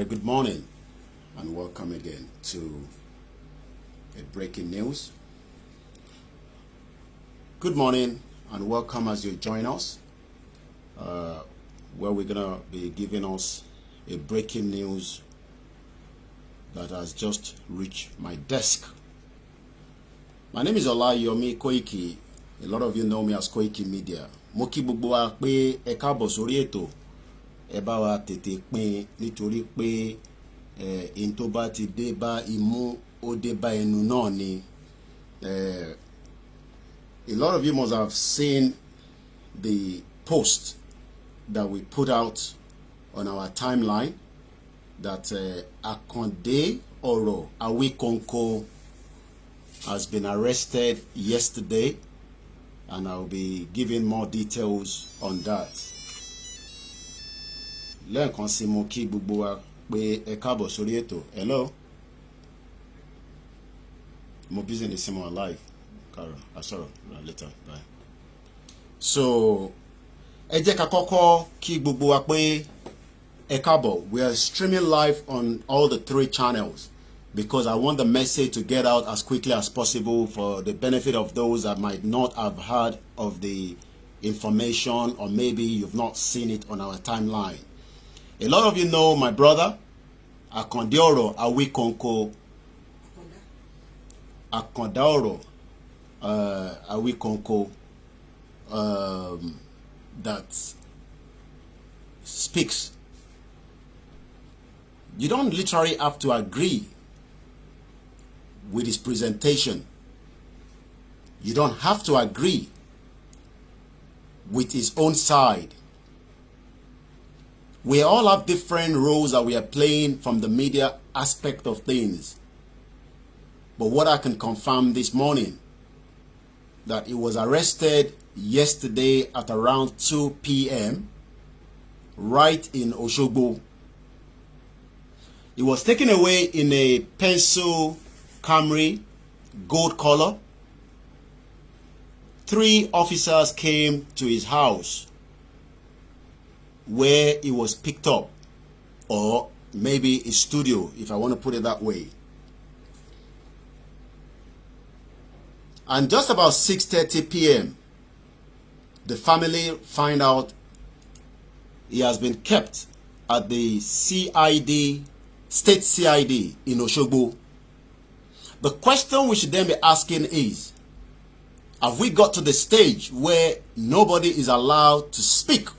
very good morning and welcome again to a breaking news. Good morning and welcome as you join us where we're gonna be giving us a breaking news that has just reached my desk. My name is Olayomi Koiki. A lot of you know me as Koiki Media. Mo kí gbogbo wa pé ẹ káàbọ̀ sórí ètò. Ẹ bá wa tètè pín nítorí pé in tó bá ti dé bá imú ó dé bá ẹnu náà ni. A lot of you must have seen the post that we put out on our timeline that Awikonko'S has been arrested yesterday, and I'll be giving more details on that. Lẹ́ẹ̀kan sí mo kí gbogbo wa pé ẹ káàbọ̀ sórí ètò. Hello. Mo busy in the same one live. Kara, I saw later. Bye. So, ẹ jẹ́ ká kọ́kọ́ kí gbogbo wa pé ẹ káàbọ̀. We are streaming live on all the 3 channels because I want the message to get out as quickly as possible for the benefit of those that might not have heard of the information, or maybe you've not seen it on our timeline. A lot of you know my brother, Awikonko'S, Awikonko'S, that speaks. You don't literally have to agree with his presentation. You don't have to agree with his own side. We all have different roles that we are playing from the media aspect of things. But what I can confirm this morning, that he was arrested yesterday at around 2 p.m. right in Osogbo. He was taken away in a pencil Camry, gold color. 3 officers came to his house where he was picked up, or maybe his studio, if I want to put it that way. And just about 6:30 p.m., the family find out he has been kept at the CID, State CID in Osogbo. The question we should then be asking is, have we got to the stage where nobody is allowed to speak?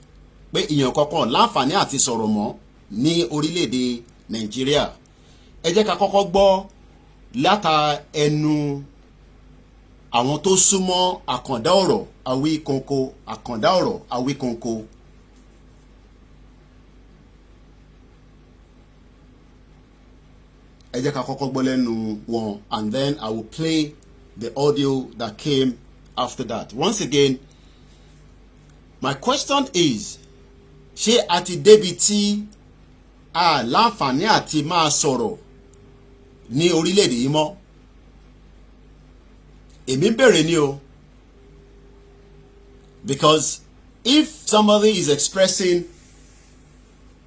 Pé ìyàn kankan láǹfààní àti sọ̀rọ̀ mọ́ ní orílẹ̀-èdè Nàìjíríà. Ẹ jẹ́ ká kọ́kọ́ gbọ́ láta ẹnu àwọn tó súnmọ́ àkàndá ọ̀rọ̀ Awikonko'S. Ẹ jẹ́ ká kọ́kọ́ gbọ́ lẹ́nu wọn, and then I will play the audio that came after that. Once again, my question is, ṣé a ti débi tí a láǹfààní àti máa sọ̀rọ̀ ní orílẹ̀-èdè yìí mọ́? Èmi ń bèrè ni o. Because if somebody is expressing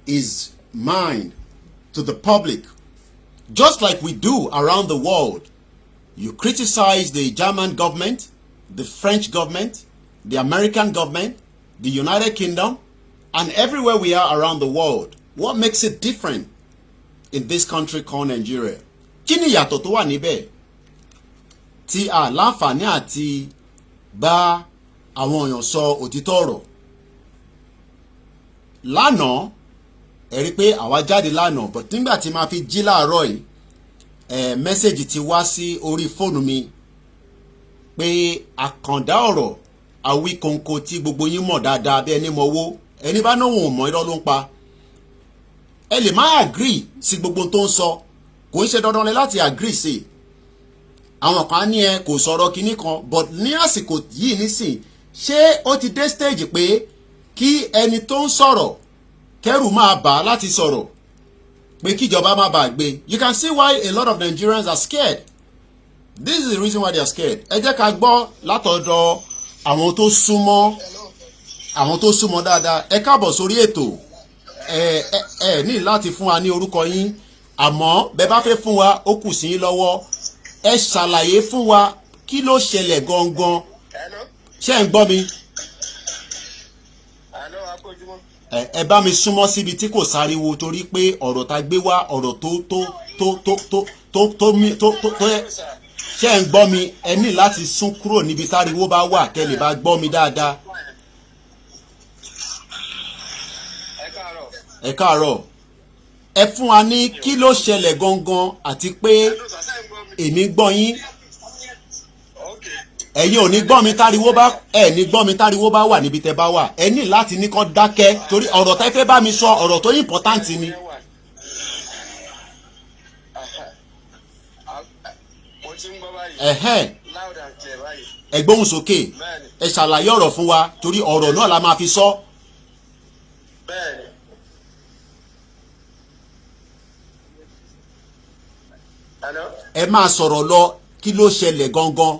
his mind to the public, just like we do around the world, you criticize the German government, the French government, the American government, the United Kingdom, and everywhere we are around the world. What makes it different in this country called Nigeria? Kí ni ìyàtọ̀ tó wà níbẹ̀ tí a láǹfààní àti bá àwọn èèyàn sọ òtítọ́ ọ̀rọ̀? Lánàá, ẹ rí pé àwa jáde lánàá, but nígbà tí máa fi jí láàárọ̀ yìí, mẹ́sẹ̀jì ti wá sí orí fóònù mi pé àkàndá ọ̀rọ̀ Awikonko'S tí gbogbo yín mọ̀ dáadáa bí ẹni mọ̀wó, ẹni bá náà wọn mọ̀ irọ́ ló ń pa. Ẹ lè má agree sí gbogbo tó ń sọ, kò ń ṣe dandan lẹ láti agree sí. Àwọn kan ní ẹ kò sọ̀rọ̀ kinní kan, but ní àsìkò yìí nísìn, ṣé ó ti dé stage pé kí ẹni tó ń sọ̀rọ̀ kẹ́rù máa bà láti sọ̀rọ̀, pé kíjọba má bàa gbé? You can see why a lot of Nigerians are scared. This is the reason why they are scared. Ẹ jẹ́ ká gbọ́ látọ̀dọ̀ àwọn tó súnmọ́ dáadáa. Ẹ káàbọ̀ sórí ètò. ẹ ní láti fún wa ní orúkọ yín àmọ́ bẹ́ẹ̀ bá fẹ́ fún wa ó kù sí yín lọ́wọ́ ẹ ṣàlàyé fún wa kí ló ṣẹlẹ̀ gangan ṣé ń gbọ́ mi. ẹ bá mi súnmọ́ síbi tí kò sáriwo torí pé ọ̀rọ̀ tá gbé wá ọ̀rọ̀ tó ṣé ń gbọ́ mi ẹ ní láti sún kúrò níbi táriwo bá wà kẹ́ lè bá gbọ́ mi dáadáa. ẹ káàárọ̀ ẹ fún wa ní kí ló ṣẹlẹ̀ gangan àti pé èmi gbọ́ yín ẹ̀yin ò ní gbọ́ mi táriwo bá ní gbọ́ mi táriwo bá wà níbi tẹ́ bá wà ẹ ní láti ní kán dákẹ́ torí ọ̀rọ̀ tẹ́ fẹ́ bá mi sọ ọ̀rọ̀ tó important ni. ẹ gbóhùn sókè ẹ ṣàlàyé ọ̀rọ̀ fún wa torí ọ̀rọ̀ náà la máa fi sọ. ẹ máa sọ̀rọ̀ lọ kí ló ṣẹlẹ̀ gangan.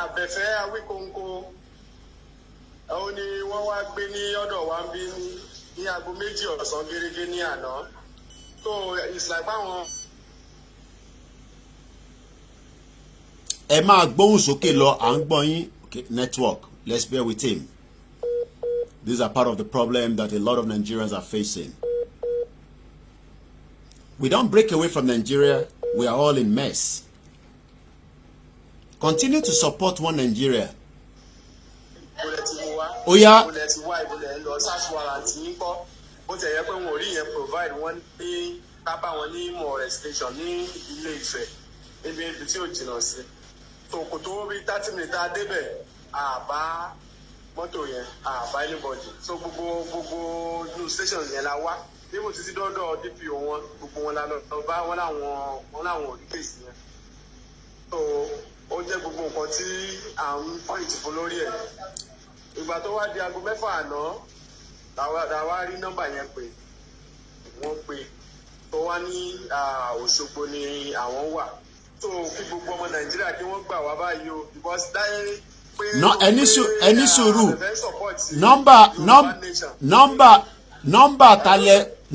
Àbẹ̀fẹ́ Awíkonko òun ni wọ́n wá gbé ní ọ̀dọ̀ wa ń bí ní aago 2 ọ̀sán gẹ́gẹ́ ní àná so it's like báwọn. ẹ máa gbóhùn sókè lọ à ń gbọ́ yín network let's bear with him. These are part of the problem that a lot of Nigerians are facing. We don't break away from Nigeria. We are all in mess. Continue to support one Nigeria. Oya. So kò tó bí 30 minutes adébẹ̀ àbá mọ́tò yẹn àbá anybody so gbogbo news station yẹn la wá níbo títí dọ́dọ̀ DPO wọn gbogbo wọn la lọ bá wọn láwọn ò ní kéèsì yẹn so ó jẹ́ gbogbo nǹkan tí à ń pọ́ìntì fún lórí ẹ̀ ìgbà tó wá di aago 6 àná làwa rí nọ́mbà yẹn pé wọ́n pè tó wá ní Òṣogbo ni àwọn wà so kí gbogbo ọmọ Nàìjíríà kí wọ́n gbà wá báyìí o because dáyé pé ẹni sùúrù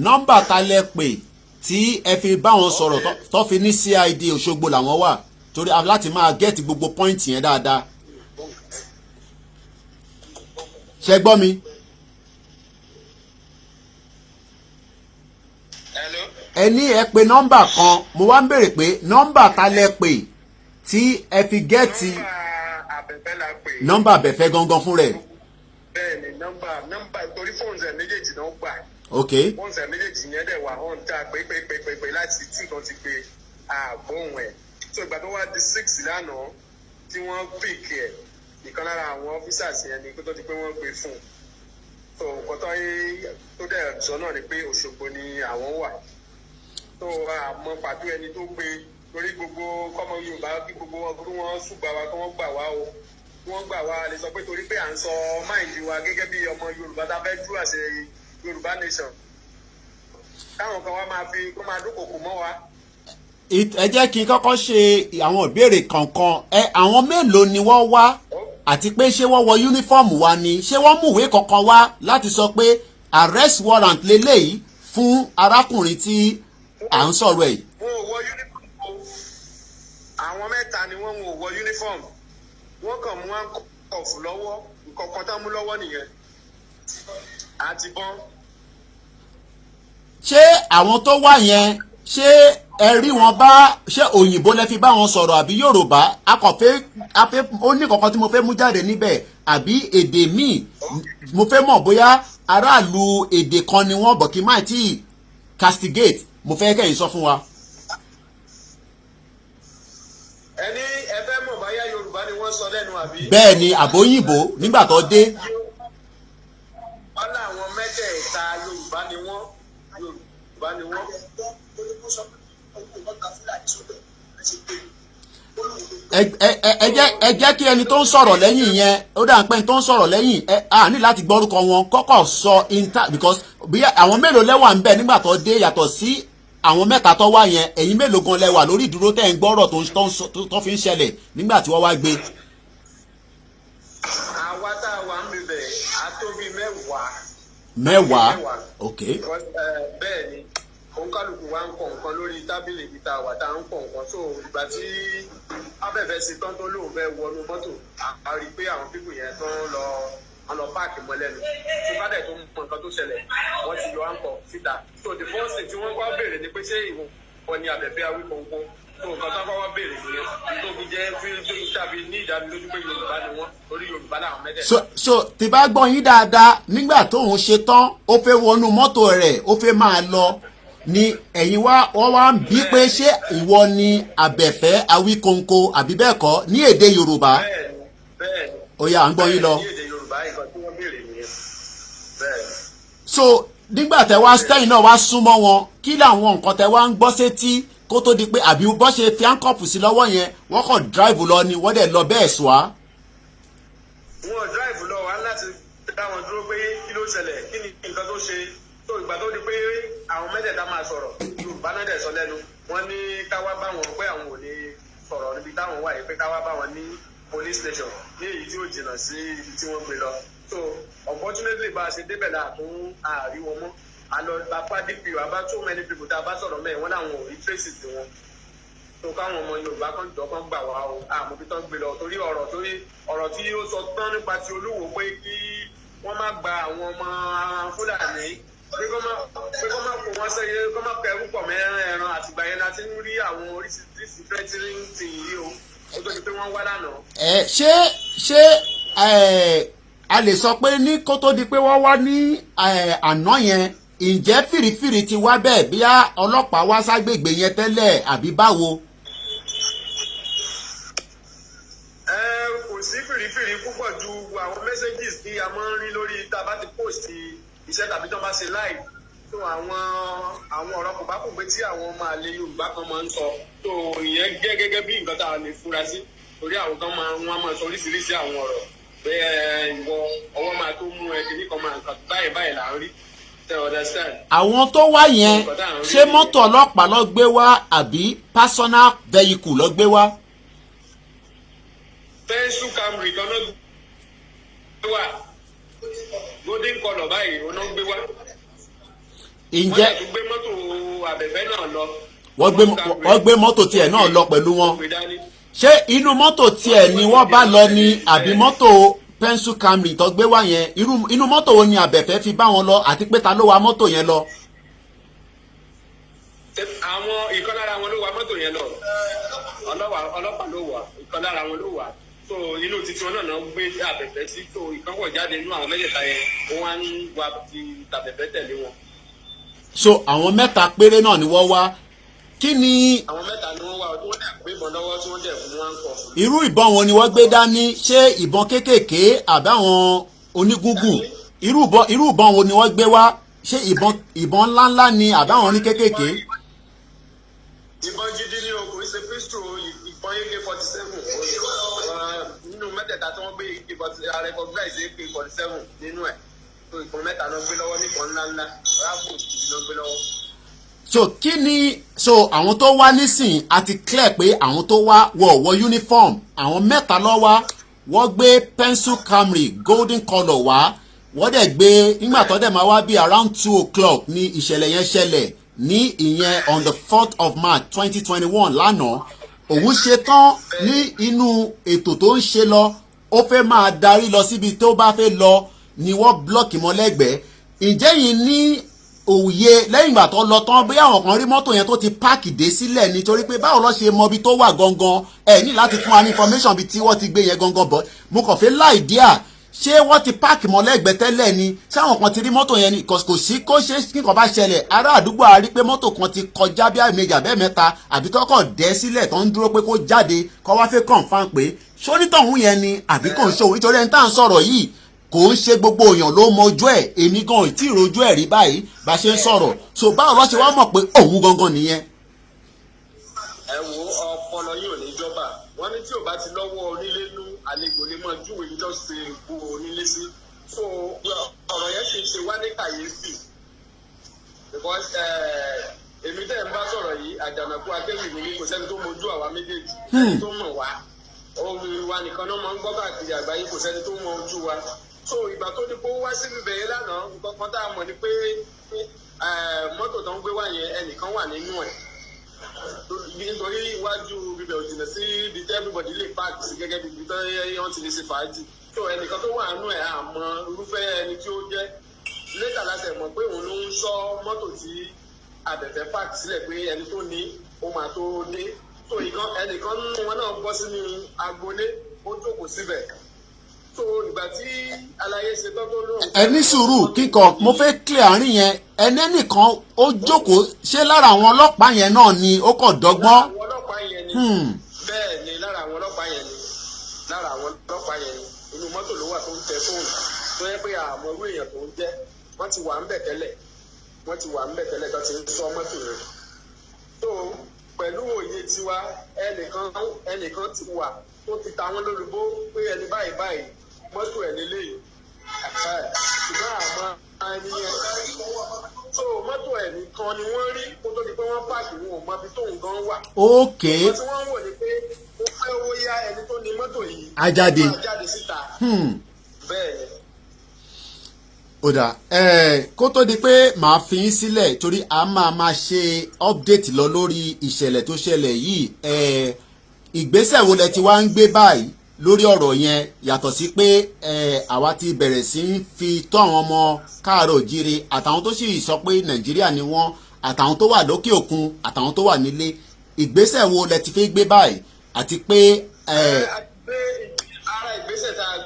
nọ́mbà talẹ̀ pè tí ẹ fi bá wọn sọ̀rọ̀ tó fi ní CID Òṣogbo làwọn wà torí láti máa gẹ́ẹ̀tì gbogbo pọ́ìntì yẹn dáadáa ṣe gbọ́ mi. ẹni ẹ pè nọ́mbà kan mo wá ń béèrè pé nọ́mbà talẹ̀ pè tí ẹ fi gẹ́ẹ̀tì nọ́mbà Àbẹ̀fẹ́ gangan fún rẹ̀. bẹ́ẹ̀ni nọ́mbà torí fóònù ẹ méjèèjì náà gbà. ok fóònù ẹ méjèèjì yẹn dẹ̀ wà hàn tá a pé láti tí kan ti pé àgbóhùn ẹ̀ so ìgbà tó wá di 6 lánàá tí wọ́n pèkì ẹ̀ ìkan lára àwọn ọ́fíṣàsì yẹn ni kó tó di pé wọ́n gbé fún un so nǹkan tó dẹ̀ sọ náà ni pé Òṣogbo ni àwọn wà so àmọ́ pàtó ẹni tó gbé torí gbogbo kọ́mọ Yorùbá kí gbogbo wọn kí wọ́n ṣùgbà wa kí wọ́n gbà wá o wọ́n gbà wá lè sọ pé torí pé à ń sọ máìndì wa gẹ́gẹ́ bí ọmọ Yorùbá tá a fẹ́ dúró àṣẹ Yorùbá nation táwọn kan wá máa dúnkòkò mọ́ wa. ẹ jẹ́ kí n kọ́kọ́ ṣe àwọn ìbéèrè kankan àwọn mélòó ni wọ́n wá àti pé ṣé wọ́n wọ yúnífọ́ọ̀mù wa ni ṣé wọ́n mú ìwé kankan wá láti sọ pé arrest warrant lélẹ́yìí fún arákùnrin tí à ń sọ̀rọ̀ ẹ̀. wọn ò wọ yúnífọ́ọ̀mù àwọn mẹ́ta ni wọ́n ò wọ yúnífọ́ọ̀mù wọ́n kàn mú àǹkọ̀ọ̀fù lọ́wọ́ nǹkan kan tá mú lọ́wọ́ nìyẹn àti bọ́n. ṣé àwọn tó wá yẹn ṣé ẹ rí wọn bá ṣé òyìnbó lẹ fi bá wọn sọ̀rọ̀ àbí Yorùbá akọ̀fẹ́ ó ní kankan tí mo fẹ́ mú jáde níbẹ̀ àbí èdè míì mo fẹ́ mọ̀ bóyá aráàlú èdè kan ni wọ́n bọ̀ kí máì tí castigate mo fẹ́ kẹ́yìn sọ fún wa. ẹni ẹ fẹ́ mọ̀ báyá Yorùbá ni wọ́n sọ lẹ́nu àbí. bẹ́ẹ̀ ni àbóyìnbó nígbà tó dé. wọ́n láwọn mẹ́tẹ̀ẹ̀ta Yorùbá ni wọ́n. ẹ jẹ́ kí ẹni tó ń sọ̀rọ̀ lẹ́yìn yẹn ó dà ń pẹ́ tó ń sọ̀rọ̀ lẹ́yìn a ní láti gbọ́rúkọ wọn kọ́kọ́ sọ because bí àwọn mélòó lẹ́wà ń bẹ nígbà tó dé yàtọ̀ sí àwọn mẹ́ta tó wá yẹn ẹ̀yin mélòó gan lẹ́wà lórí ìdúró tẹ́ ń gbọ́rọ̀ tó fi ń ṣẹlẹ̀ nígbà tí wọ́n wá gbé. àwa tá a wà ń bẹ̀bẹ̀ àtóbi mẹ́wàá mẹ́wàá ok. bẹ́ẹ̀ ni òǹkàlùkù wa ń kọ nǹkan lórí tábìlì ibi tá a wà tá a ń kọ nǹkan tó ìgbà tí abẹ́fẹ́ sí tán tó lóun fẹ́ wọnú mọ́tò a rí i pé àwọn pípò yẹn tó ń lọ páàkì mọ́ lẹ́nu tó bá dẹ̀ tó ń mọ nǹkan tó ṣẹlẹ̀ wọ́n ti yọ àǹkọ̀ síta so the first thing tí wọ́n wá béèrè ni pé ṣé ìwọ ni Abẹ́fẹ́ Awíkonko tó nǹkan tó wá béèrè nìyẹn tó fi jẹ́ fi tàbí ní ìdánilójú pé Yorùbá ni wọ́n torí Yorùbá làwọn mẹ́tẹ̀ẹ̀ta. so tí bá gbọ́ yín dáadáa nígbà tóun ṣe tán ó fẹ́ wọnú mọ́tò rẹ̀ ó fẹ́ máa lọ ni ẹ̀yin wọ́n wá ń bí pé ṣé ìwọ ni Abẹ́fẹ́ Awíkonko àbí bẹ́ẹ̀ kọ́ ní èdè Yorùbá. bẹ́ẹ̀ni ó yá à ń gbọ́ yín lọ. ní èdè Yorùbá nǹkan tí wọ́n béèrè nìyẹn bẹ́ẹ̀ni. so nígbà tẹ wá stẹ́yìn náà wá súnmọ́ wọn kí làwọn nǹkan tẹ wá ń gbọ́ sétí kó tó di pé àbí bọ́ ṣe fi áńkọ́pù sí lọ́wọ́ yẹn wọ́n kàn drive lọ ni wọ́n dẹ̀ lọ bẹ́ẹ̀ sọ á. wọn drive lọ wá láti dá wọn dúró pé kí ló ṣẹlẹ̀ kí ni nǹkan tó ṣe tó ìgbà tó di pé àwọn mẹ́tẹ̀ẹ̀ta máa sọ̀rọ̀ Yorùbá náà dẹ̀ sọ lẹ́nu wọ́n ní káwá bá wọn pé àwọn ò ní sọ̀rọ̀ níbi táwọn wà yìí pé káwá bá wọn ní police station ní èyí tí ó jìnnà sí ibi tí wọ́n gbé lọ so unfortunately bá a ṣe débẹ̀ náà tún àárí wọn mọ́ àlọ́ apá dpo about so many people tá a bá sọ̀rọ̀ mẹ́rin wọ́n láwọn ò rí traces wọn tó káwọn ọmọ Yorùbá kan jọ kan gbà wá o àmọ́ bí tán gbé lọ torí ọ̀rọ̀ tí ó sọ tán nípa ti Olúwo pé kí wọ́n má gba àwọn ọmọ Fúlàní pé kó má kó wọ́n sẹ́yẹ kó má kẹrù pọ̀ mẹ́rin ẹran àtìgbà yẹn láti ń rí àwọn oríṣiríṣi fẹ́tírín tì yí o ó tó di pé wọ́n wá lánàá. ṣé a lè sọ pé ní kó tó di pé wọ́n wá ní àná yẹn ǹjẹ́ fìrìfìrì ti wá bẹ́ẹ̀ bí ọlọ́pàá wá ságbègbè yẹn tẹ́lẹ̀ àbí báwo. kò sí fìrìfìrì púpọ̀ ju àwọn messages tí a máa ń rí lórí tá a bá ti post iṣẹ́ tàbí tó bá ṣe live tó àwọn ọ̀rọ̀ kò bá kò pé tí àwọn ọmọ àlè Yorùbá kan máa ń sọ tó ìyẹn jẹ́ gẹ́gẹ́ bí nǹkan tá a lè fura sí torí àwọn kan wọ́n máa sọ oríṣiríṣi àwọn ọ̀rọ̀ pé ìwọ ọwọ́ máa tó mú ẹ kìíní kan máa nǹkan báyìí là ń rí. àwọn tó wá yẹn ṣé mọ́tò ọlọ́pàá ló gbé wá àbí personal vehicle ló gbé wá. pẹ́ńsù Camry kan náà gbé wá golden colour báyìí ó náà gbé wá. ǹjẹ́ wọ́n gbé mọ́tò Abẹ́fẹ́ náà lọ. wọ́n gbé mọ́tò tiẹ̀ náà lọ pẹ̀lú wọn. ṣé inú mọ́tò tiẹ̀ ni wọ́n bá lọ ni àbí mọ́tò pẹ́ńsù Camry tó gbé wá yẹn inú mọ́tò wo ni Abẹ́fẹ́ fi bá wọn lọ àti pé ta ló wa mọ́tò yẹn lọ. àwọn ìkan lára wọn ló wa mọ́tò yẹn lọ ọlọ́pàá ló wà ìkan lára wọn ló wà so inú títí wọn náà gbé Abẹ́fẹ́ sí so ìkan wọ̀ jáde nínú àwọn mẹ́tẹ̀ẹ̀ta yẹn wọ́n wá ń wa ti Abẹ́fẹ́ tẹ̀lé wọn. so àwọn mẹ́ta péré náà ni wọ́n wá kí ni. àwọn mẹ́ta ni wọ́n wá ọdún wọn dẹ̀ gbé ìbọn lọ́wọ́ tí wọ́n dẹ̀ fún wọn kọ. irú ìbọn wo ni wọ́n gbé dání ṣé ìbọn kéékèèké àbáwọn onígúngùn irú ìbọn wo ni wọ́n gbé wá ṣé ìbọn ńláńlá ni àbáwọn oní kéékèèké. ìbọn gidi ni o kò ṣe pistol ìbọn AK-47 nínú mẹ́tẹ̀ẹ̀ta tí wọ́n gbé recognize AK-47 nínú ẹ̀ tó ìbọn mẹ́ta náà gbé lọ́wọ́ níbọn ńláńlá ráàbù náà gbé lọ́wọ́. so àwọn tó wá nísìn àti clear pé àwọn tó wá wọ uniform àwọn mẹ́ta ló wá wọ́n gbé pencil Camry golden colour wá wọ́n dẹ̀ gbé nígbà tó dẹ̀ máa wá bí around 2 o'clock ní ìṣẹ̀lẹ̀ yẹn ṣẹlẹ̀ ní ìyẹn on the 4th of March 2021 lánàá òun ṣe tán ní inú ètò tó ń ṣe lọ ó fẹ́ máa darí lọ síbi tó bá fẹ́ lọ ni wọ́n blọ́ọ̀kì mọ́ lẹ́gbẹ̀ẹ́ ǹjẹ́ yìí ní òye lẹ́yìn ìgbà tó lọ tán bí àwọn kan rí mọ́tò yẹn tó ti páàkì dé sílẹ̀ nítorí pé báwo ló ṣe mọ ibi tó wà gangan ẹ ní láti fún wa ní information bí tí wọ́n ti gbé yẹn gangan bọ̀ mo kàn fẹ́ láì díà ṣé wọ́n ti páàkì mọ́ lẹ́gbẹ̀ẹ́ tẹ́lẹ̀ ni ṣáwọn kan ti rí mọ́tò yẹn ni kò sí kó ṣe kíkan bá ṣẹlẹ̀ ará àdúgbò a rí pé mọ́tò kan ti kọjá bí àmì àbẹ́ mẹ́ta àbí tó kàn dẹ́ sílẹ̀ tó ń dúró pé kó jáde kó wá fẹ́ confirm pé ṣónítọ̀hún yẹn ni àbí kò ń ṣòwò nítorí ẹni tá à ń sọ̀rọ̀ yìí kò ń ṣe gbogbo èèyàn ló mọ ojú ẹ̀ èmi gan ò tí ì rojú ẹ̀ rí báyìí bá ṣe ń sọ̀rọ̀ so báwo ló ṣe wá mọ̀ pé òun gangan nìyẹn. ẹ wo ọpọlọ yóò ní jọba wọn ní tí ò bá ti lọ́wọ́ onílé nú àlejò lè mọ júwe níjọ ṣe epo onílé sí so ọ̀rọ̀ yẹn ti ṣe wá ní kàyéfì because èmi tẹ́ ń bá sọ̀rọ̀ yìí àjànàkú akéwì mi kò sẹ́ni tó mojú àwa méjèèjì ẹni tó mọ̀ wá ohun wa nìkan náà máa ń gbọ́ káàkiri àgbáyé kò sẹ́ni tó mọ ojú wa so ìgbà tó ní kó wá síbi bẹ̀yẹ lánàá nǹkan kan tá a mọ̀ ni pé mọ́tò tó ń gbé wá yẹn ẹnìkan wà nínú ẹ̀ nítorí iwájú bíbẹ̀ ò jìnnà sí ibi tí everybody lè park sí gẹ́gẹ́ bí ibi tó yẹn ti lè ṣe fàájì so ẹnìkan tó wà nínú ẹ̀ àmọ́ irúfẹ́ ẹni tí ó jẹ́ later láti ẹ̀ mọ̀ pé òun ló ń ṣọ́ mọ́tò tí abẹ̀fẹ́ park sílẹ̀ pé ẹni tó ní ó máa tó dé so ẹnìkan nínú wọn náà bọ́ sínú agboolé ó jókòó síbẹ̀ so ìgbà tí àlàyé ṣe tán tó lóhùn. ẹni sùúrù kíkọ mo fẹ́ clear àárín yẹn ẹni nìkan ó jókòó ṣé lára àwọn ọlọ́pàá yẹn náà ni ó kàn dọ́gbọ́n. lára àwọn ọlọ́pàá yẹn ni bẹ́ẹ̀ ni lára àwọn ọlọ́pàá yẹn ni inú mọ́tò ló wà tó ń tẹ fóònù tó yẹ pé àmọ́ irú èèyàn tó ń jẹ́ wọ́n ti wà ń bẹ̀ tẹ́lẹ̀ tó ti ń sọ mọ́tò rẹ̀ tó pẹ̀lú òye tiwa ẹnìkan ti wà tó ti ta wọ́n lólobó pé ẹni báyìí mọ́tò ẹ̀ lélẹ́yìí ṣùgbọ́n àmọ́ ẹni yẹn so mọ́tò ẹ̀ nìkan ni wọ́n rí kó tó di pé wọ́n pààkì wọn ò mọ ibi tóun gan wà. ok wọ́n tí wọ́n wò ni pé ó fẹ́ owó yá ẹni tó ní mọ́tò yìí. ajáde síta. bẹ́ẹ̀ ni. ó dà kó tó di pé màá fi yín sílẹ̀ torí a máa ṣe update lọ lórí ìṣẹ̀lẹ̀ tó ṣẹlẹ̀ yìí ìgbésẹ̀ wo lẹ ti wá ń gbé báyìí lórí ọ̀rọ̀ yẹn yàtọ̀ sí pé àwa ti bẹ̀rẹ̀ sí ń fi tọ́ àwọn ọmọ káàárọ̀ jíire àtàwọn tó sì sọ pé nàìjíríà ni wọ́n àtàwọn tó wà lókè òkun àtàwọn tó wà nílé ìgbésẹ̀ wo lẹ ti fi gbé báyìí àti pé. ara ìgbésẹ̀ tá a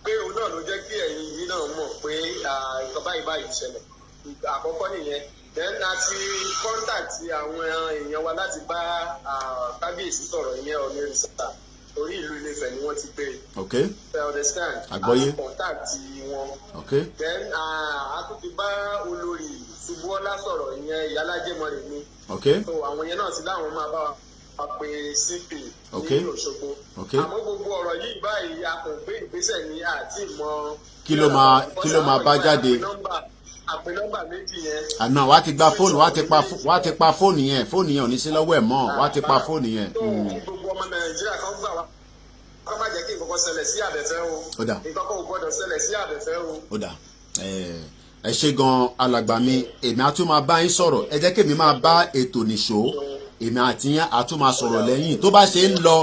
gbé òun náà ló jẹ́ kí ẹ̀yin yìí náà mọ̀ pé nǹkan báyìí ṣẹlẹ̀ àkọ́kọ́ nìyẹn then a ti contact àwọn èèyàn wa láti bá kábíyèsí sọ̀rọ̀ ìyẹn ọ̀nà ìrìnsà orí ìlú Ilé-Ifẹ̀ ni wọ́n ti gbé. ok you understand. àgbọ́yé contact wọn. ok then a tún ti bá olórí Ṣubúọlá sọ̀rọ̀ ìyẹn ìyálájẹmọ́rẹ̀ mi. ok so àwọn yẹn náà ti láwọn máa bá wa pe CP ní Òṣogbo. àmọ́ gbogbo ọ̀rọ̀ yìí báyìí a kò gbé ìgbésẹ̀ ní àti ìmọ̀. kí ló máa bá jáde. àpè nọ́mbà méjì yẹn. àná wàá ti gba fóònù wàá ti pa fóònù yẹn ò ní sí lọ́wọ́ ẹ̀ mọ́ wàá ti pa fóònù yẹn. gbogbo ọmọ Nàìjíríà kan gbà wá kọ́ má jẹ́ kí nǹkan kan ṣẹlẹ̀ sí àbẹ̀fẹ́ o. ó dà nǹkan kan ò gbọ́dọ̀ ṣẹlẹ̀ sí àbẹ̀fẹ́ o. ó dà ẹ ṣe gan alàgbà mi èmi á tún máa bá yín sọ̀rọ̀ ẹ jẹ́ kémi máa bá ètò nìṣó èmi àti yín á tún máa sọ̀rọ̀ lẹ́yìn tó bá ṣe ń lọ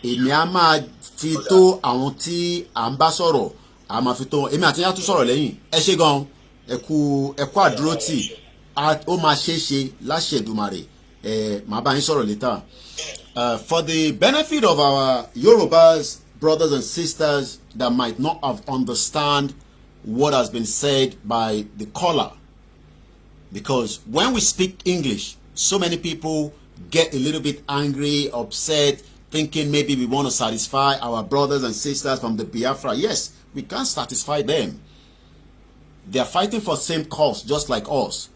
èmi á máa fi tó àwọn tí à ń bá sọ̀rọ̀ à máa fi tó wọn èmi àti yín á tún sọ̀rọ̀ lẹ́yìn ẹ ṣe gan ẹkú àdúrótì ó máa ṣe é ṣe láṣẹ Èdùmàrè màá bá yín sọ̀rọ̀ later. For the benefit of our Yorubas brothers and sisters that might not have understand what has been said by the caller, because when we speak English, so many people get a little bit angry, upset, thinking maybe we want to satisfy our brothers and sisters from the Biafra. Yes, we can't satisfy them. They are fighting for the same cause just like us.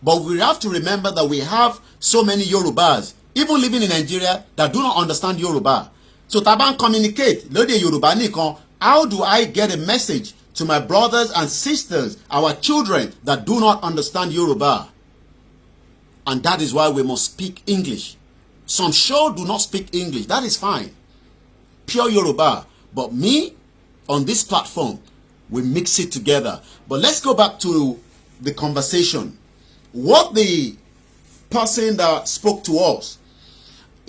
But we have to remember that we have so many Yorubas, even living in Nigeria, that do not understand Yoruba. So taban communicate, lóde Yoruba nìkan, how do I get a message to my brothers and sisters, our children that do not understand Yoruba? And that is why we must speak English. Some sure do not speak English. That is fine. Pure Yoruba. But me, on this platform, we mix it together. But let's go back to the conversation. What the person that spoke to us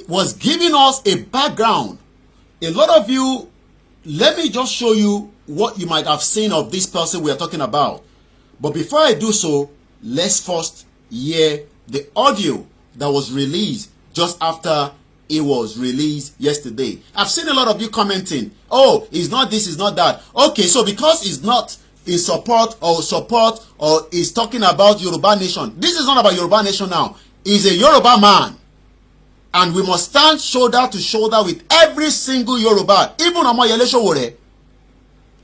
was giving us a background. A lot of you, let me just show you what you might have seen of this person we are talking about. But before I do so, let's first hear the audio that was released just after it was released yesterday. I've seen a lot of you commenting, oh, it's not this, it's not that. Okay, so because it's not in support or is talking about Yoruba Nation. This is not about Yoruba Nation now. He's a Yoruba man. And we must stand shoulder to shoulder with every single Yoruba, even Omoyele Sowore.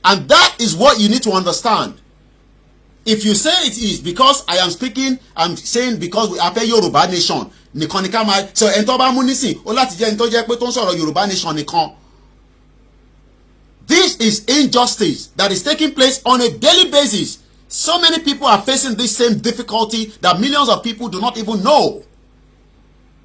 And that is what you need to understand. If you say it is because I am speaking, I'm saying because we are a Yoruba Nation. Nìkan ni ká máa so ẹni tó bá mú nísìn ó láti jẹ́ ẹni tó jẹ́ pé tó ń sọ̀rọ̀ Yoruba Nation nìkan. This is injustice that is taking place on a daily basis. So many people are facing this same difficulty that millions of people do not even know.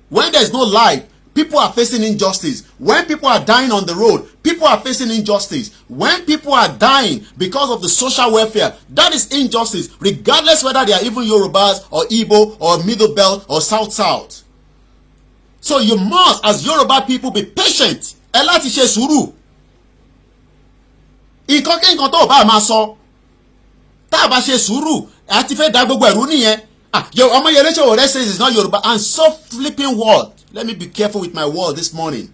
When there's no light, people are facing injustice. When people are dying on the road, People are facing injustice. When people are dying because of the social welfare, that is injustice, regardless whether they are even Yorubas or Igbo or Middle Belt or South. So you must, as Yoruba people, be patient. Ẹ láti ṣe sùúrù. Nǹkan kí nǹkan tó bá máa sọ. Tá a bá ṣe sùúrù, àti fẹ́ da gbogbo ẹ̀rú nìyẹn. Ọmọyẹlé Sowore says it's not Yoruba, and so flipping word. Let me be careful with my word this morning.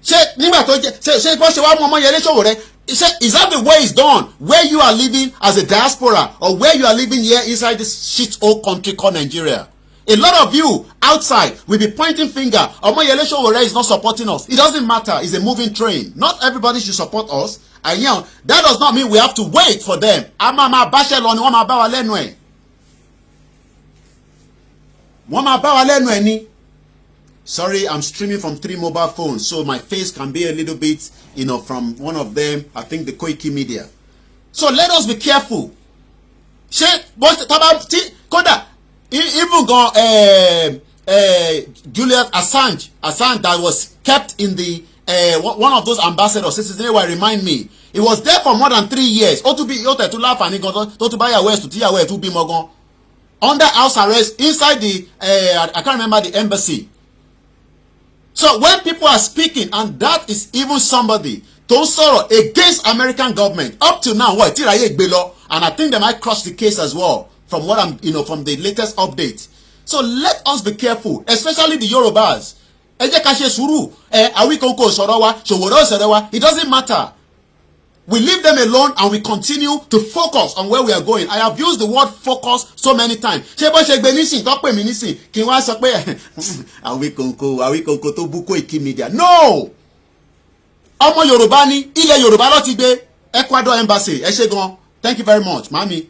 Ṣé nígbà tó jẹ́ ṣé bó ṣe wá mú Ọmọyẹlé Sowore? Is that the way it's done? Where you are living as a diaspora, or where you are living here inside this shit old country called Nigeria? A lot of you outside will be pointing finger. Omoyele Sowore is not supporting us. It doesn't matter. It's a moving train. Not everybody should support us. And that does not mean we have to wait for them. Sorry, I'm streaming from 3 mobile phones, so my face can be a little bit, from one of them, I think the Koiki Media. So let us be careful. Even Julius Assange that was kept in the one of those ambassadors, remind me, he was there for more than 3 years. Under house arrest inside the I can't remember the embassy. So when people are speaking, and that is even somebody to sorrow against American government, up to now, and I think they might cross the case as well, from what I'm, from the latest update. So let us be careful, especially the Yorubas. Awikonko'S, it doesn't matter. We leave them alone and we continue to focus on where we are going. I have used the word focus so many times. Awikonko to bu Koiki Media. No! Ọmọ Yorùbá ni, ilẹ̀ Yorùbá ló ti gbé. Ecuador Embassy. Ẹ ṣé gan. Thank you very much, mami.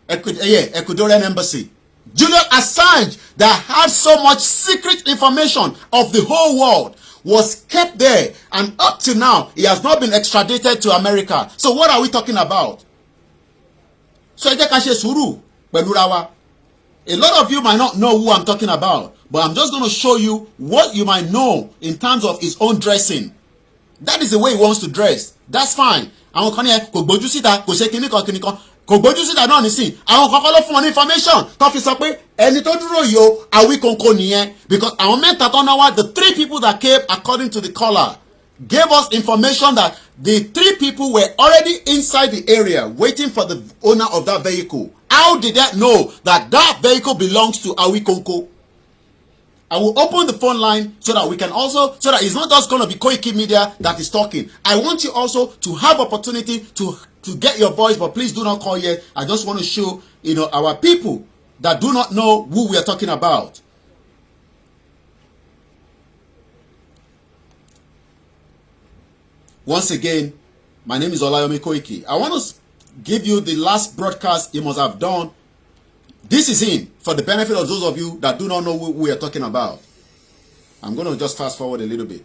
Ecuadorian Embassy. Julius Assange, that had so much secret information of the whole world, was kept there, and up to now he has not been extradited to America. So what are we talking about? So a lot of you might not know who I'm talking about, but I'm just going to show you what you might know in terms of his own dressing. That is the way he wants to dress. That's fine. Kò gbójú síta náà nísìn àwọn kọ́kọ́ ló fún wọn ní information tó fi sọ pé ẹni tó dúró yìí o Awikonko nìyẹn, because àwọn mẹ́ta tó náà wá, the 3 people that came according to the caller gave us information that the 3 people were already inside the area waiting for the owner of that vehicle. How did they know that that vehicle belongs to Awikonko? I will open the phone line so that we can also, so that it's not just going to be Koiki Media that is talking. I want you also to have opportunity to get your voice, but please do not call yet. I just want to show, our people that do not know who we are talking about. Once again, my name is Olayomi Koiki. I want to give you the last broadcast you must have done. This is in for the benefit of those of you that do not know who we are talking about. I'm going to just fast forward a little bit.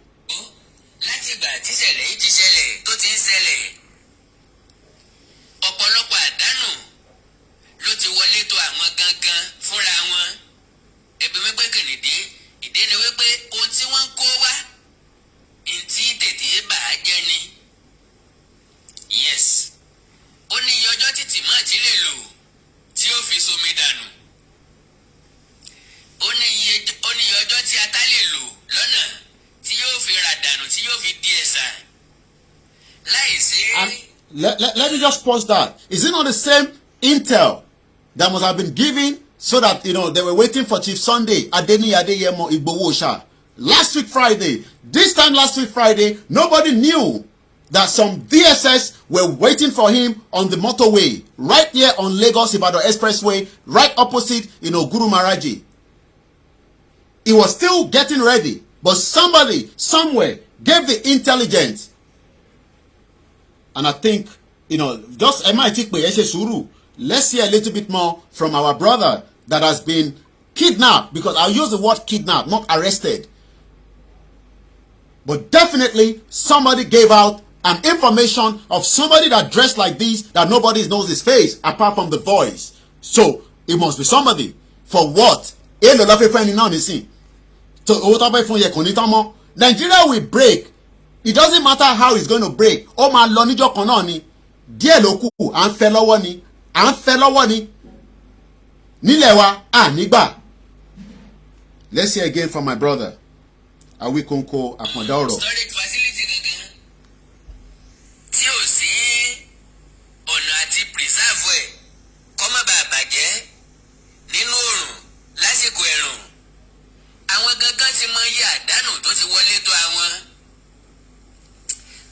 Let me just pause that. Is it not the same intel that must have been given so that, they were waiting for Chief Sunday Adeni Adeyemo Igbowo last week Friday? This time last week Friday, nobody knew that some DSS were waiting for him on the motorway, right here on Lagos Ibadan Expressway, right opposite, Guru Maharaji. He was still getting ready, but somebody, somewhere, gave the intelligence. And I think, let's hear a little bit more from our brother that has been kidnapped, because I'll use the word kidnapped, not arrested. But definitely somebody gave out an information of somebody that dressed like this, that nobody knows his face apart from the voice. So it must be somebody. For what? Nigeria will break. it doesn't matter how it's going to break. Ó máa lọ níjọ́ kan náà ni. Díẹ̀ ló kù, à ń fẹ́ lọ́wọ́ ni. À ń fẹ́ lọ́wọ́ ni. Nílẹ̀ wa, nígbà. Let's hear again from my brother. Awikonko Akandaro. Storage facility gangan tí ò sí ọ̀nà àti preserve ẹ̀ kó má bàa bàjẹ́ nínú oòrùn lásìkò ẹ̀rùn. Àwọn gangan ti mọ iye àdánù tó ti wọlé tó àwọn.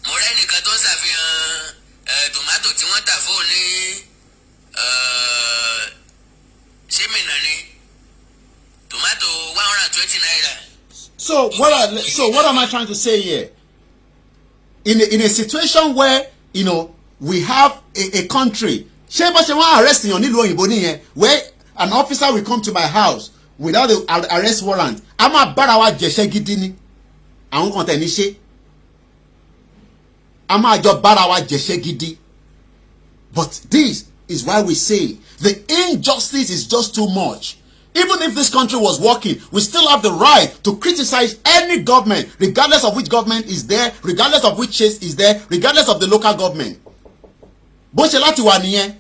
Mo rẹ́ nìkan tó ń ṣàfihàn tòmátò tí wọ́n tà fóun ní ṣémìnà ni tòmátò 120 naira. So what am I trying to say here? In a situation where we have a country, ṣé bó ṣe wọ́n arrest èèyàn nílùú òyìnbó nìyẹn, where an officer will come to my house without an arrest warrant, a máa bára wa jẹ̀ṣẹ́ gidi ni àwọn kan tẹ̀ ní ṣe, a máa jọ bára wa jẹ̀ṣẹ́ gidi. But this is why we say the injustice is just too much. Even if this country was working, we still have the right to criticize any government, regardless of which government is there, regardless of which chase is there, regardless of the local government. Bó ṣe láti wà nìyẹn.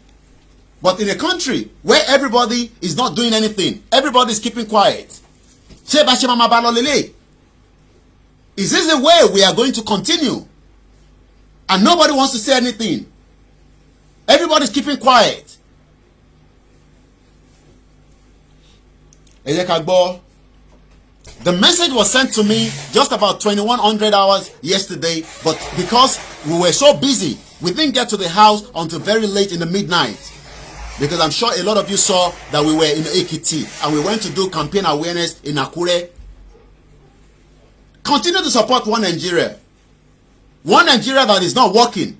But in a country where everybody is not doing anything, everybody is keeping quiet. Ṣé bá ṣe máa bá lọ lélẹ̀? Is this the way we are going to continue? And nobody wants to say anything. Everybody is keeping quiet. The message was sent to me just about 2100 hours yesterday, but because we were so busy, we didn't get to the house until very late in the midnight. Because I'm sure a lot of you saw that we were in Ekiti and we went to do campaign awareness in Akure. Continue to support One Nigeria. One Nigeria that is not working.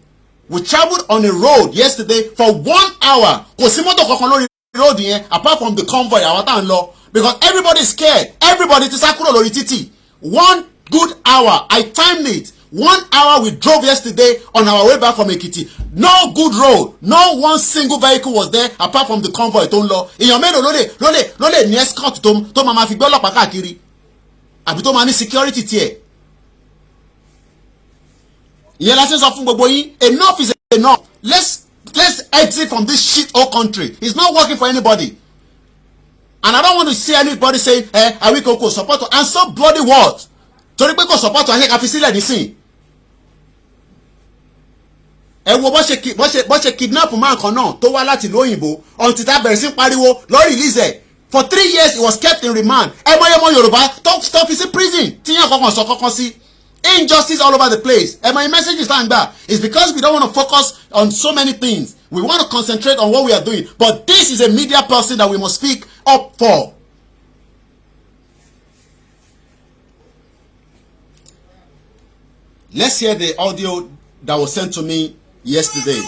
We traveled on a road yesterday for 1 hour. Kò sí mọ́tò kankan lórí road yẹn apart from the convoy àwọn tá ń lọ. Because everybody is scared. Everybody ti sá kúrò lórí títì. 1 good hour. I timed it. 1 hour we drove yesterday on our way back from Ekiti. No good road. No one single vehicle was there apart from the convoy tó ń lọ. Èèyàn mélòó ló lè ní escort tó máa fi gbé ọlọ́pàá káàkiri. Àbí tó máa ní security tiẹ̀. Ìyẹn la ṣe sọ fún gbogbo yín. Enough is enough. Let's exit from this shit old country. It's not working for anybody. And I don't want to see anybody saying, Awikonko'S support her. And so bloody what? Torí pé kò support her, ká fi sílẹ̀ nísìn. Ẹ wo bó ṣe kidnap man kan náà tó wá láti lóyìnbó until tá bẹ̀rẹ̀ sí pariwo lọ release ẹ̀. For 3 years he was kept in remand. Ẹ mọ yẹmọ Yorùbá tó fi sí prison. Tíyàn kankan sọ kankan sí. Injustice all over the place. And my message is that it's because we don't want to focus on so many things. We want to concentrate on what we are doing. But this is a media person that we must speak up for. Let's hear the audio that was sent to me yesterday.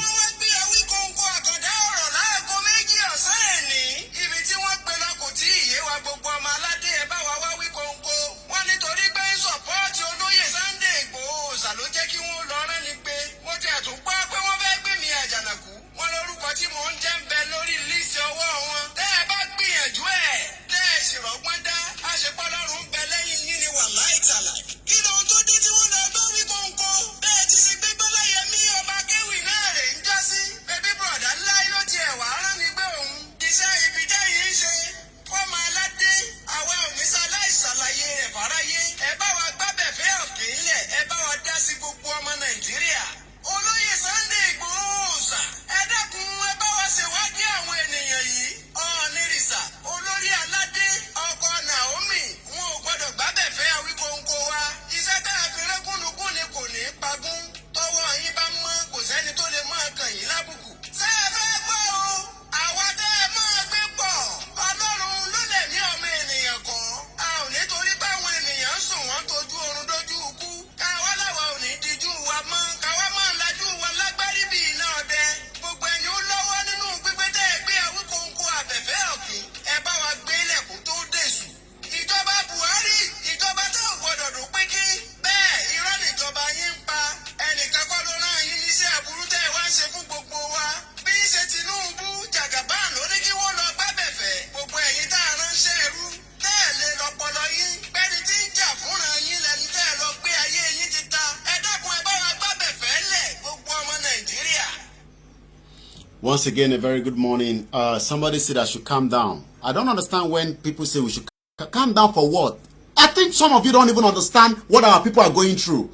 Once again, a very good morning. Somebody said I should calm down. I don't understand when people say we should calm down for what? I think some of you don't even understand what our people are going through.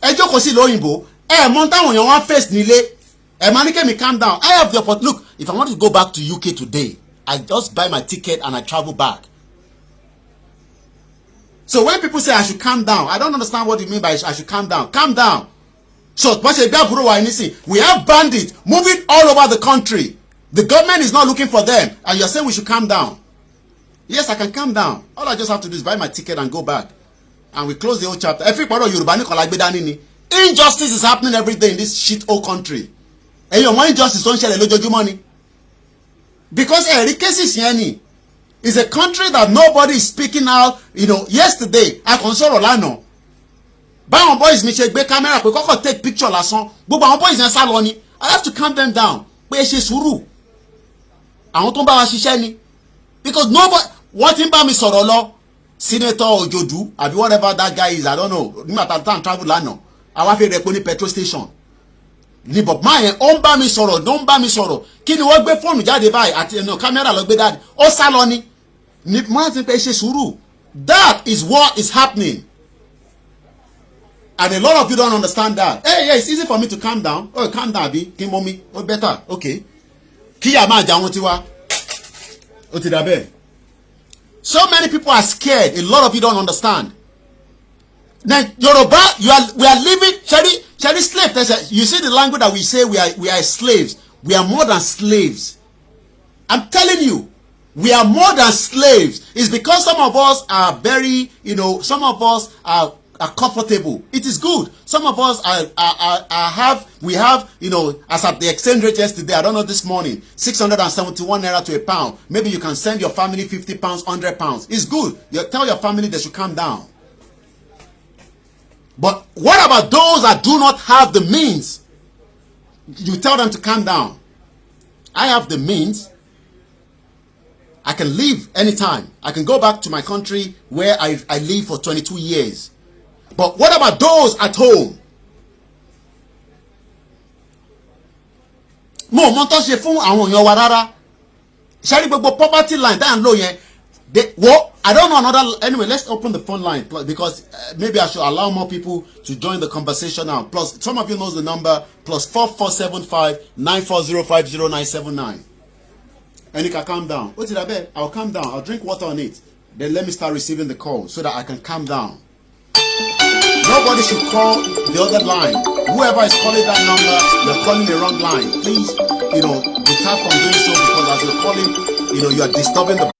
Ẹ jókòó sí lóyìnbó, mọ táwọn èèyàn wá face nílé. Máa ní kẹ́mi calm down. I have the opportunity. Look, if I want to go back to UK today, I just buy my ticket and I travel back. So when people say I should calm down, I don't understand what you mean by I should calm down. Calm down. So we have bandits moving all over the country. The government is not looking for them, and you're saying we should calm down. Yes, I can calm down. All I just have to do is buy my ticket and go back. And we close the whole chapter. Injustice is happening every day in this shit old country. And your injustice don't share money. Because cases is a country that nobody is speaking out. You know, yesterday, I console Rolano. Báwọn boys mi ṣe gbé camera pé kọ́kọ́ take picture lásán. Gbogbo àwọn boys yẹn sá lọ ni. I have to calm them down. Pé ṣe sùúrù. Àwọn tó ń bá wa ṣiṣẹ́ ni. Because nobody, wọ́n ti ń bá mi sọ̀rọ̀ lọ. Senator Ojodu àbí whatever that guy is, I don't know. Nígbà tá à ń travel lánàá. Àwa fi rẹ̀ pé ní petrol station. Ní Bob Mayen ó ń bá mi sọ̀rọ̀, ló ń bá mi sọ̀rọ̀. Kí ni wọ́n gbé fóònù jáde báyìí àti kámẹ́rà lọ gbé jáde. Ó sá lọ ni. Ní wọ́n ti pé ṣe sùúrù. That is what is happening. And a lot of you don't understand that. Hey, yeah, it's easy for me to calm down. Oh, calm down, Abi. Kí mommy. Oh, better. Okay. Kí ya máa jà wọ́n ti wá. Ó ti dà bẹ́ẹ̀. So many people are scared. A lot of you don't understand. Now, Yoruba, we are living, Shari slave. You see the language that we say we are slaves. We are more than slaves. I'm telling you, we are more than slaves. It's because some of us are very, some of us are comfortable. It is good. Some of us we have, as at the exchange rate yesterday, I don't know this morning, 671 naira to a pound. Maybe you can send your family 50 pounds, 100 pounds. It's good. You tell your family they should calm down. But what about those that do not have the means? You tell them to calm down. I have the means. I can leave anytime. I can go back to my country where I live for 22 years. But what about those at home? Mo mọ tó ṣe fún àwọn èèyàn wa rárá. Ṣé rí gbogbo poverty line tá à ń lò yẹn? I don't know another. Anyway, let's open the phone line because maybe I should allow more people to join the conversation now. Plus, some of you knows the number +4475 940500979. And you can calm down. What did I bet? I'll calm down. I'll drink water on it. Then let me start receiving the call so that I can calm down. Nobody should call the other line. Whoever is calling that number, you're calling the wrong line. Please, detach from doing so because as you're calling, you are disturbing the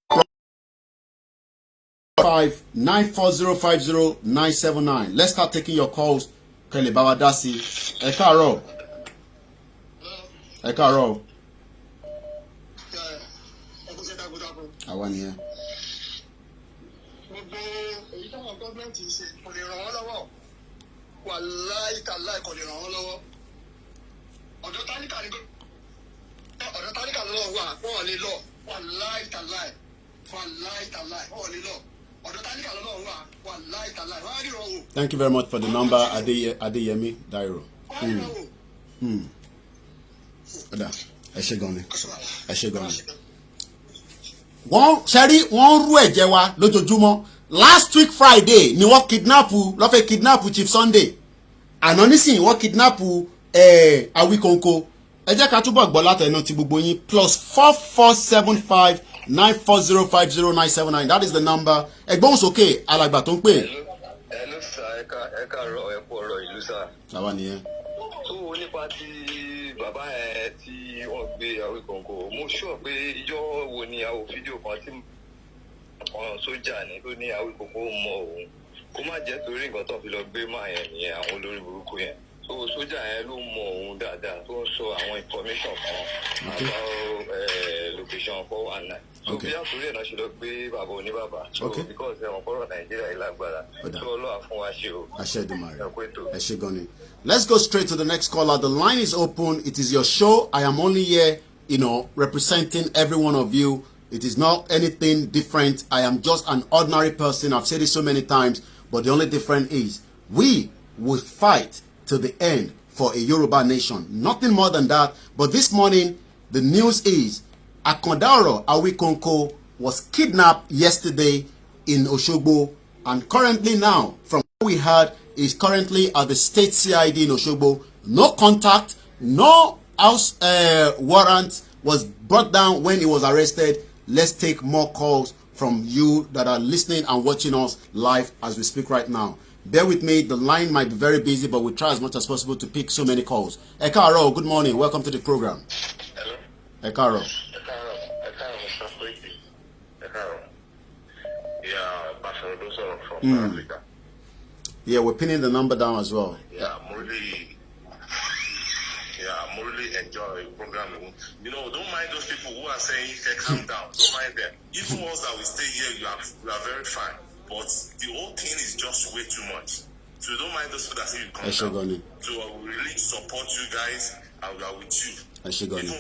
940500979. Let's start taking your calls. Kele Bawadasi. Ẹ káàárọ̀. Ẹ káàárọ̀. Àwa nìyẹn. Wàláì tàláì kò lè ràn wọ́n lọ́wọ́. Ọ̀dọ̀ tálíkà lọ́wọ́ wà wọ́n lè lọ. Wàláì tàláì wọ́n lè lọ. Ọ̀dọ̀ tálíkà lọ́wọ́ wà wàláì tàláì wọ́n á rí ìrọ̀wọ́. Thank you very much for the number, Adeyemi Dairo. Ẹ ṣé gan ni. Wọ́n rú ẹ̀jẹ̀ wa lójoojúmọ́. Last week Friday ni wọ́n lọ́fẹ̀ẹ́ kidnap Chief Sunday. Àná nísìnyí wọ́n kidnap Awikonko. Ẹ jẹ́ ká túbọ̀ gbọ́ látẹnu ti gbogbo yín +4475 940500979. That is the number. Ẹgbọ́n sókè alàgbà tó ń pè. Hello sir, ẹ káàárọ̀ ẹ kú ọ̀rọ̀ ìlú sir. Àwa nìyẹn. Tó nípa ti bàbá ẹ tí wọ́n gbé Awikonko, mo sọ pé ìjọ wo ni àwọn fídíò kan tí àwọn sójà ní tó ní Awikonko mọ òun kó má jẹ́ torí nǹkan tó fi lọ gbé máa yẹn nìyẹn àwọn olórí burúkú yẹn. So sójà yẹn ló mọ òun dáadáa tó ń sọ àwọn information kan about location 419. So bí àtúrò yẹn náà ṣe lọ gbé bàbá oníbàbà. So because ẹ̀wọ̀n kọ́rọ̀ Nàìjíríà yìí lágbára. So Ọlọ́run fún wa ṣe o. Ẹ ṣé gan ni. Let's go straight to the next caller. The line is open. It is your show. I am only here, representing every one of you. It is not anything different. I am just an ordinary person. I've said it so many times, but the only difference is we will fight to the end for a Yoruba nation. Nothing more than that. But this morning, The news is Akandaro Awikonko was kidnapped yesterday in Oshogbo, and currently now, from what we heard, is currently at the state CID in Oshogbo. No contact, no house warrant was brought down when he was arrested. Let's take more calls from you that are listening and watching us live as we speak right now. Bear with me, the line might be very busy, but we'll try as much as possible to pick so many calls. Ekaro, good morning. Welcome to the program. Hello. Ekaro. Mr. Koiki. Yeah, Pastor Doso from Africa. Yeah, we're pinning the number down as well. I'm really enjoy the program. You know, don't mind those people who are saying, calm down. Don't mind them. Even us that we stay here, you are very fine. But the whole thing is just way too much. So don't mind those people that say you come down. So I will really support you guys. I will be with you. Even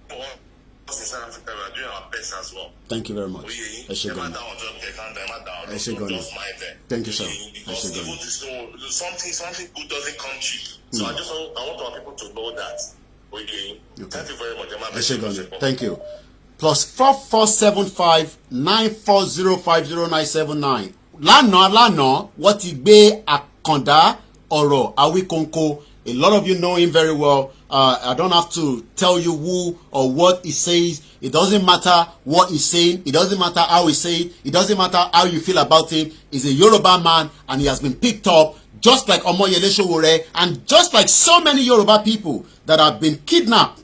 for us in South Africa, we are doing our best as well. Thank you very much. Thank you, sir. Because even something good doesn't come cheap. So I want our people to know that. Okay. Thank you very much. Thank you. Plus 4475 9405079. Lana, what he be Akanda Oro Awikonko. A lot of you know him very well. I don't have to tell you who or what he says. It doesn't matter what he's saying. It doesn't matter how he says it. It doesn't matter how you feel about him. He's a Yoruba man and he has been picked up just like Omoyele Sowore and just like so many Yoruba people that have been kidnapped,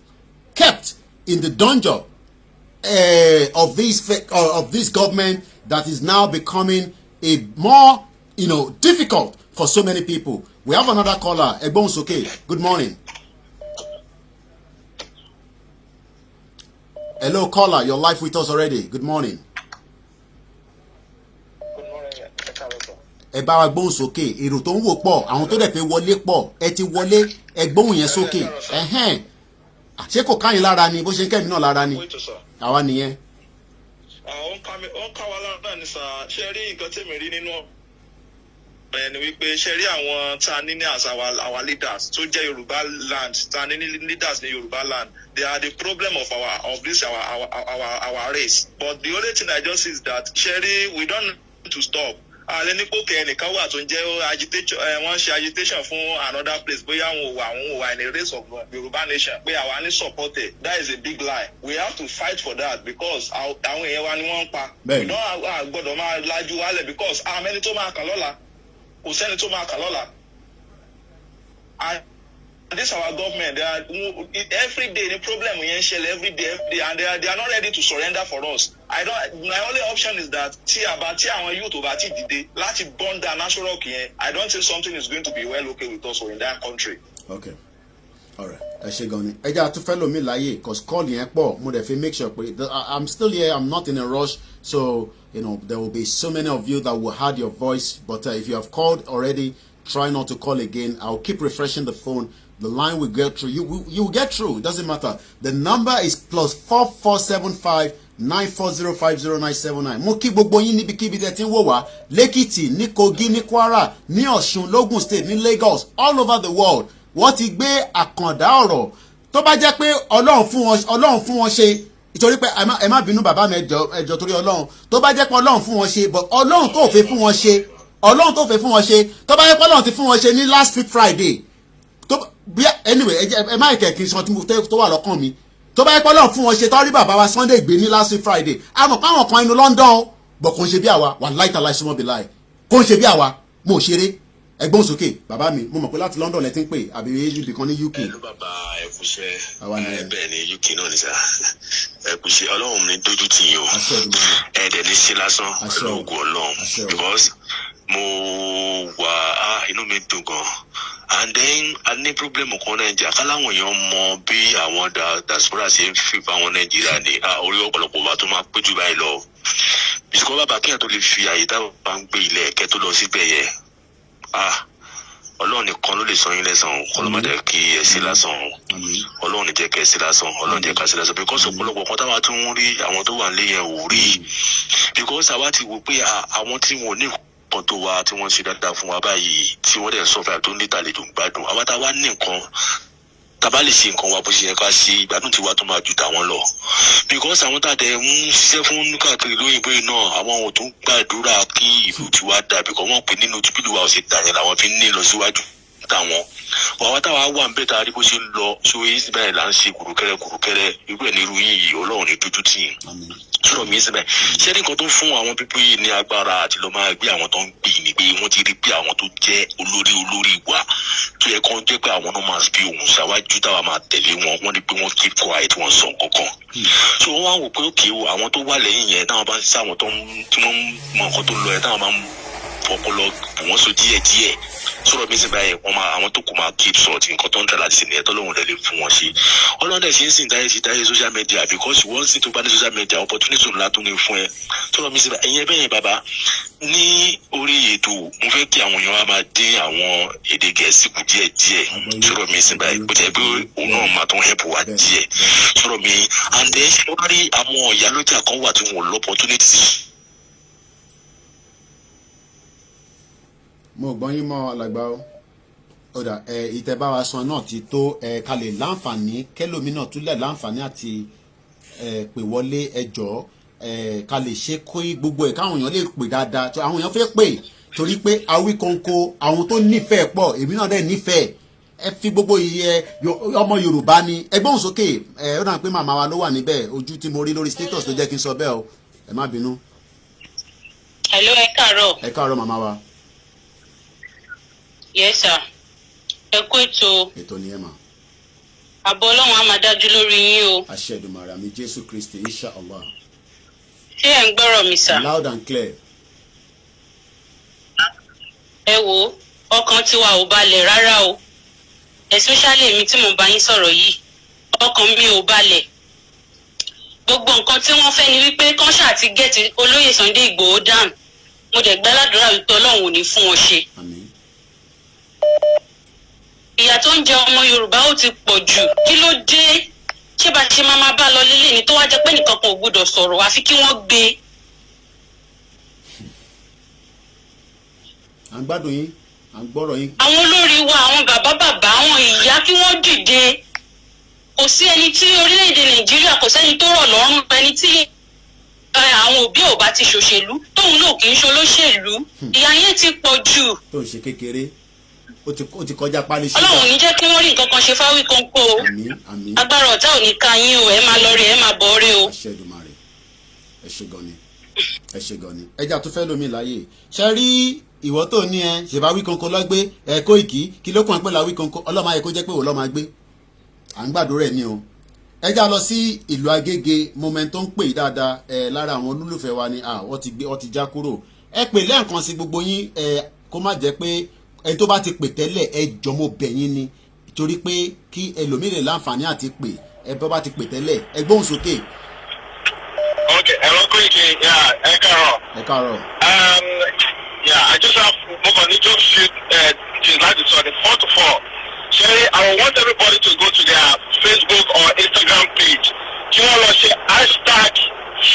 kept in the dungeon of this government that is now becoming a more difficult for so many people. We have another caller. Egbonsoke. Good morning. Hello, caller. You're live with us already. Good morning. Good morning. Ẹ bá wa gbóhùn sókè. Èrò tó ń wò pọ̀, àwọn tó dẹ̀ fẹ́ wọlé pọ̀. Ẹ ti wọlé, ẹ gbóhùn yẹn sókè. Ṣé kò káyìn lára ni bó ṣe ń kẹ́mi náà lára ni? Àwa nìyẹn. Ó ká wa lára ní sà, ṣe rí nǹkan tèmi rí nínú ẹni wípé ṣe rí àwọn tá ní as our leaders tó jẹ́ Yorùbá land, tá ní leaders ní Yorùbá land. They are the problem of our race. But the only thing I just see is that Sherry, we don't need to stop. Lẹ́ni pókè ẹnìkan wà tó ń jẹ́ wọ́n ṣe agitation fún another place bóyá àwọn wà in a race of Yorùbá nation pé àwa ní supported. That is a big lie. We have to fight for that because àwọn èèyàn wa ni wọ́n ń pa. We don't gbọ́dọ̀ máa lajú wálẹ̀ because many tó máa kàn lọ́la kò sẹ́ni tó máa kàn lọ́la. And this our government, they are every day the problem every day, and they are not ready to surrender for us. My only option is that youth láti burn down national care. I don't think something is going to be well okay with us or in that country. Okay. All right. Ẹ ṣé gan ni. Ẹ jẹ́ àtúfẹ́ lómi láyé cause call yẹn pọ̀ mo dẹ̀ fi make sure pé I'm still here, I'm not in a rush, so there will be so many of you that will hear your voice, but if you have called already, try not to call again. I'll keep refreshing the phone. The line will get through. You will get through. It doesn't matter. The number is plus 4475 9405079. Mo kí gbogbo yín níbikíbi tẹ́ ti ń wò wá. Lẹ́kìtì, ní Kogi, ní Kwara, ní Ọ̀ṣun, l'Ogun State, ní Lagos, all over the world. Wọ́n ti gbé àkàndá ọ̀rọ̀. Tó bá jẹ́ pé Ọlọ́run fún wọn ṣe. Ìtorí pé ẹ má bínú bàbá mi ẹjọ́ torí Ọlọ́run. Tó bá jẹ́ pé Ọlọ́run fún wọn ṣe, but Ọlọ́run tó fẹ́ fún wọn ṣe. Ọlọ́run tó fẹ́ fún wọn ṣe. Tó bá jẹ́ pé Ọlọ́run ti fún wọn ṣe ní last week Friday. Anyway, ẹ má ìkẹ́ kí n sọ tó wà lọ́kàn mi tó bá yẹ pé Ọlọ́run fún wọn ṣe tọ́rí bàbá wa Sunday gbé ní last week Friday a mọ̀ páwọn kan inú London bọ̀ kò ń ṣe bí àwa wà láìta láìsí mọ́ bí láì kò ń ṣe bí àwa mo ṣeré ẹgbọ́n sókè bàbá mi mo mọ̀ pé láti London lẹ ti ń pè àbí ibi kan ní UK. Ẹ̀lú bàbá ẹ̀kúṣẹ́ bẹ́ẹ̀ ni UK náà ní sá ẹ̀kúṣẹ́ Ọlọ́run ní dójú tì yín o ẹ̀ẹ́dẹ̀ ní sí lásán pẹ̀lú ògùn Ọlọ́run because mo wà inú mi dùn gan and then a ní problem kan Nàìjíríà káláwọn èèyàn mọ bí àwọn diaspora ṣe ń fi fáwọn Nàìjíríà ní orí ọ̀pọ̀lọpọ̀ wa tó máa pé jù báyìí lọ bisikọ́ bàbá kíyàn tó lè fi àyè táwọn bá ń gbé ilẹ̀ ẹ̀kẹ́ tó lọ síbẹ̀ yẹ Ọlọ́run nìkan ló lè san yín lẹ́san ọlọ́mọdé kí ẹ sí lásán Ọlọ́run ní jẹ́ kẹ́ ẹ sí lásán Ọlọ́run jẹ́ ká sí lásán because ọ̀pọ̀lọpọ̀ kan táwa tún ń rí àwọn tó wà nílé yẹn ò rí because àwa ti wò pé àwọn tí wọn ò ní kan tó wa tí wọ́n ṣe dáadáa fún wa báyìí tí wọ́n dẹ̀ sọ́fà tó ní ìtàlejò gbádùn àwa táwa ní nǹkan tábà lè ṣe nǹkan wa bó ṣe yẹ ká ṣe ìgbádùn tiwa tó máa ju tàwọn lọ because àwọn tàdé ń ṣiṣẹ́ fún káàkiri lóyìnbó yìí náà àwọn ò tún gbàdúrà kí ìlú tiwa dà because wọ́n pè nínú tíbílù wa ò ṣe dà yẹn làwọn fi ń ní ìlọsíwájú táwọn wàá táwa wà ń bẹ tá a rí bó ṣe ń lọ so èyí sì báyìí là ń ṣe kùrùkẹrẹ irú ẹ̀ ní irú yìí Ọlọ́run ní dúdú tì yín sọ̀rọ̀ mi síbẹ̀ ṣé nǹkan tó fún àwọn pípé yìí ní agbára àti lọ máa gbé àwọn tó ń gbé ni pé wọ́n ti rí pé àwọn tó jẹ́ olórí wa tó yẹ kó jẹ́ pé àwọn náà máa fi ohùn ṣáwájú táwa máa tẹ̀lé wọ́n ní pé wọ́n keep quiet wọ́n sọ nǹkan so wọ́n wá wò pé òkè o àwọn tó wà lẹ́yìn yẹn táwọn bá ń ṣe àwọn tí wọ́n mọ nǹkan tó lọ yẹn táwọn máa ń fọpọlọ bù wọ́n so díẹ̀díẹ̀ sọ̀rọ̀ mi síbẹ̀ yẹn àwọn tó kù máa keep short nǹkan tó ń tẹ̀ láti sìn ẹ̀tọ́ lóhùn lè fún wọn ṣe ọlọ́dẹ sì ń sìn dáyé social media because wọ́n sì tó bá ní social media opportunity ńlá tó ní fún ẹ sọ̀rọ̀ mi síbẹ̀ ẹ̀yin ẹbẹ̀ yẹn bàbá ní orí ètò mo fẹ́ kí àwọn èèyàn wa máa dín àwọn èdè gẹ̀ẹ́sì kù díẹ̀díẹ̀ sọ̀rọ̀ mi síbẹ̀ bó jẹ́ pé òun náà máa tó help wa díẹ̀ sọ̀rọ̀ mi and then ṣe wọ́n rí àwọn ìyálọ́jà kan wà tí wọ́n lọ opportunity. mo gbọ́n yín mọ́ alàgbà ó ọ̀dà ìtẹ̀báwa san náà ti tó ká lè láǹfààní kẹ́lòmínà túlẹ̀ láǹfààní àti pè wọlé ẹjọ́ ká lè ṣe kó gbogbo ẹ̀ káwọn èèyàn lè pè dáadáa àwọn èèyàn fẹ́ pè torí pé Awikonko àwọn tó nífẹ̀ẹ́ pọ̀ èmi náà dẹ̀ nífẹ̀ẹ́ ẹ fi gbogbo iye ọmọ Yorùbá ni ẹgbọ́n sókè ó dà pé màmá wa ló wà níbẹ̀ ojú tí mo rí lórí status tó jẹ́ kí n sọ bẹ́ẹ̀ o ẹ má bínú. hello ẹ káàárọ̀. ẹ káàárọ̀ màmá wa. yes sir ẹ kú ètò. ètò ni ẹ mà. àbọ̀ Ọlọ́run á máa dájú lórí yín o. àṣẹ Èdùmàrè àmì Jésù Kristi insha Allah. ṣé ẹ ń gbọ́rọ̀ mi sà. loud and clear. ẹ wo ọkàn tiwa ò balẹ̀ rárá o especially èmi tí mo bá yín sọ̀rọ̀ yìí ọkàn mi ò balẹ̀ gbogbo nǹkan tí wọ́n fẹ́ ni wípé kán ṣáà ti gẹ̀ẹ́tì olóyè Sunday Ìgbòho down mo dẹ̀ gbàládùra wípé Ọlọ́run ò ní fún wọn ṣe. ìyà tó ń jẹ ọmọ Yorùbá ó ti pọ̀ jù kí ló dé ṣé bá ṣe máa bá lọ lélẹ̀ ní tó wá jẹ́ pé nìkan kan ò gbọdọ̀ sọ̀rọ̀ àfi kí wọ́n gbé. à ń gbádùn yín à ń gbọ́rọ̀ yín. àwọn olórí wa àwọn bàbá àwọn ìyá kí wọ́n dìde kò sí ẹni tí orílẹ̀-èdè Nàìjíríà kò sẹ́ni tó rọ̀ lọ́rùn ẹni tí àwọn òbí ò bá ti ṣòṣèlú tóun náà kì í ṣolóṣèlú ìyà yẹn ti pọ̀ jù. tó ń ṣe kékeré ó ti kọjá pálí ṣe. Ọlọ́run ní jẹ́ kí wọ́n rí nǹkan kan ṣe f'Awikonko o. agbára ọ̀tá ò ní ka yín o ẹ máa lọ rí ẹ máa bọ̀ rí o. àṣẹ Èdùmàrè ẹ ṣe gan ni ẹja tó fẹ́ lómi láàyè ṣe rí ìwọ tó ní ẹ ṣèbá Awikonko lọ́gbé ẹ Koiki kí ló kàn pẹ́ la Awikonko ọlọ́mọ ayé kó jẹ́ pé òun lọ́ máa gbé à ń gbàdúrà ẹ̀ ní o. ẹja lọ sí ìlú Agége moment tó ń pè dáadáa lára àwọn olólùfẹ́ wa ni wọ́n ti já kúrò ẹ pè lẹ́ẹ̀kan sí gbogbo yín kó má jẹ́ pé ẹni tó bá ti pè tẹ́lẹ̀ ẹ jọmọ bẹ̀yìn ni torí pé kí ẹlòmíràn láǹfààní àti pè ẹ bá ti pè tẹ́lẹ̀ ẹ gbóhùn sókè. Okay, hello Koiki, ẹ káàárọ̀. ẹ káàárọ̀. I just have more on just shoot like this on the 4 to 4. Sherry, I want everybody to go to their Facebook or Instagram page. You want to say hashtag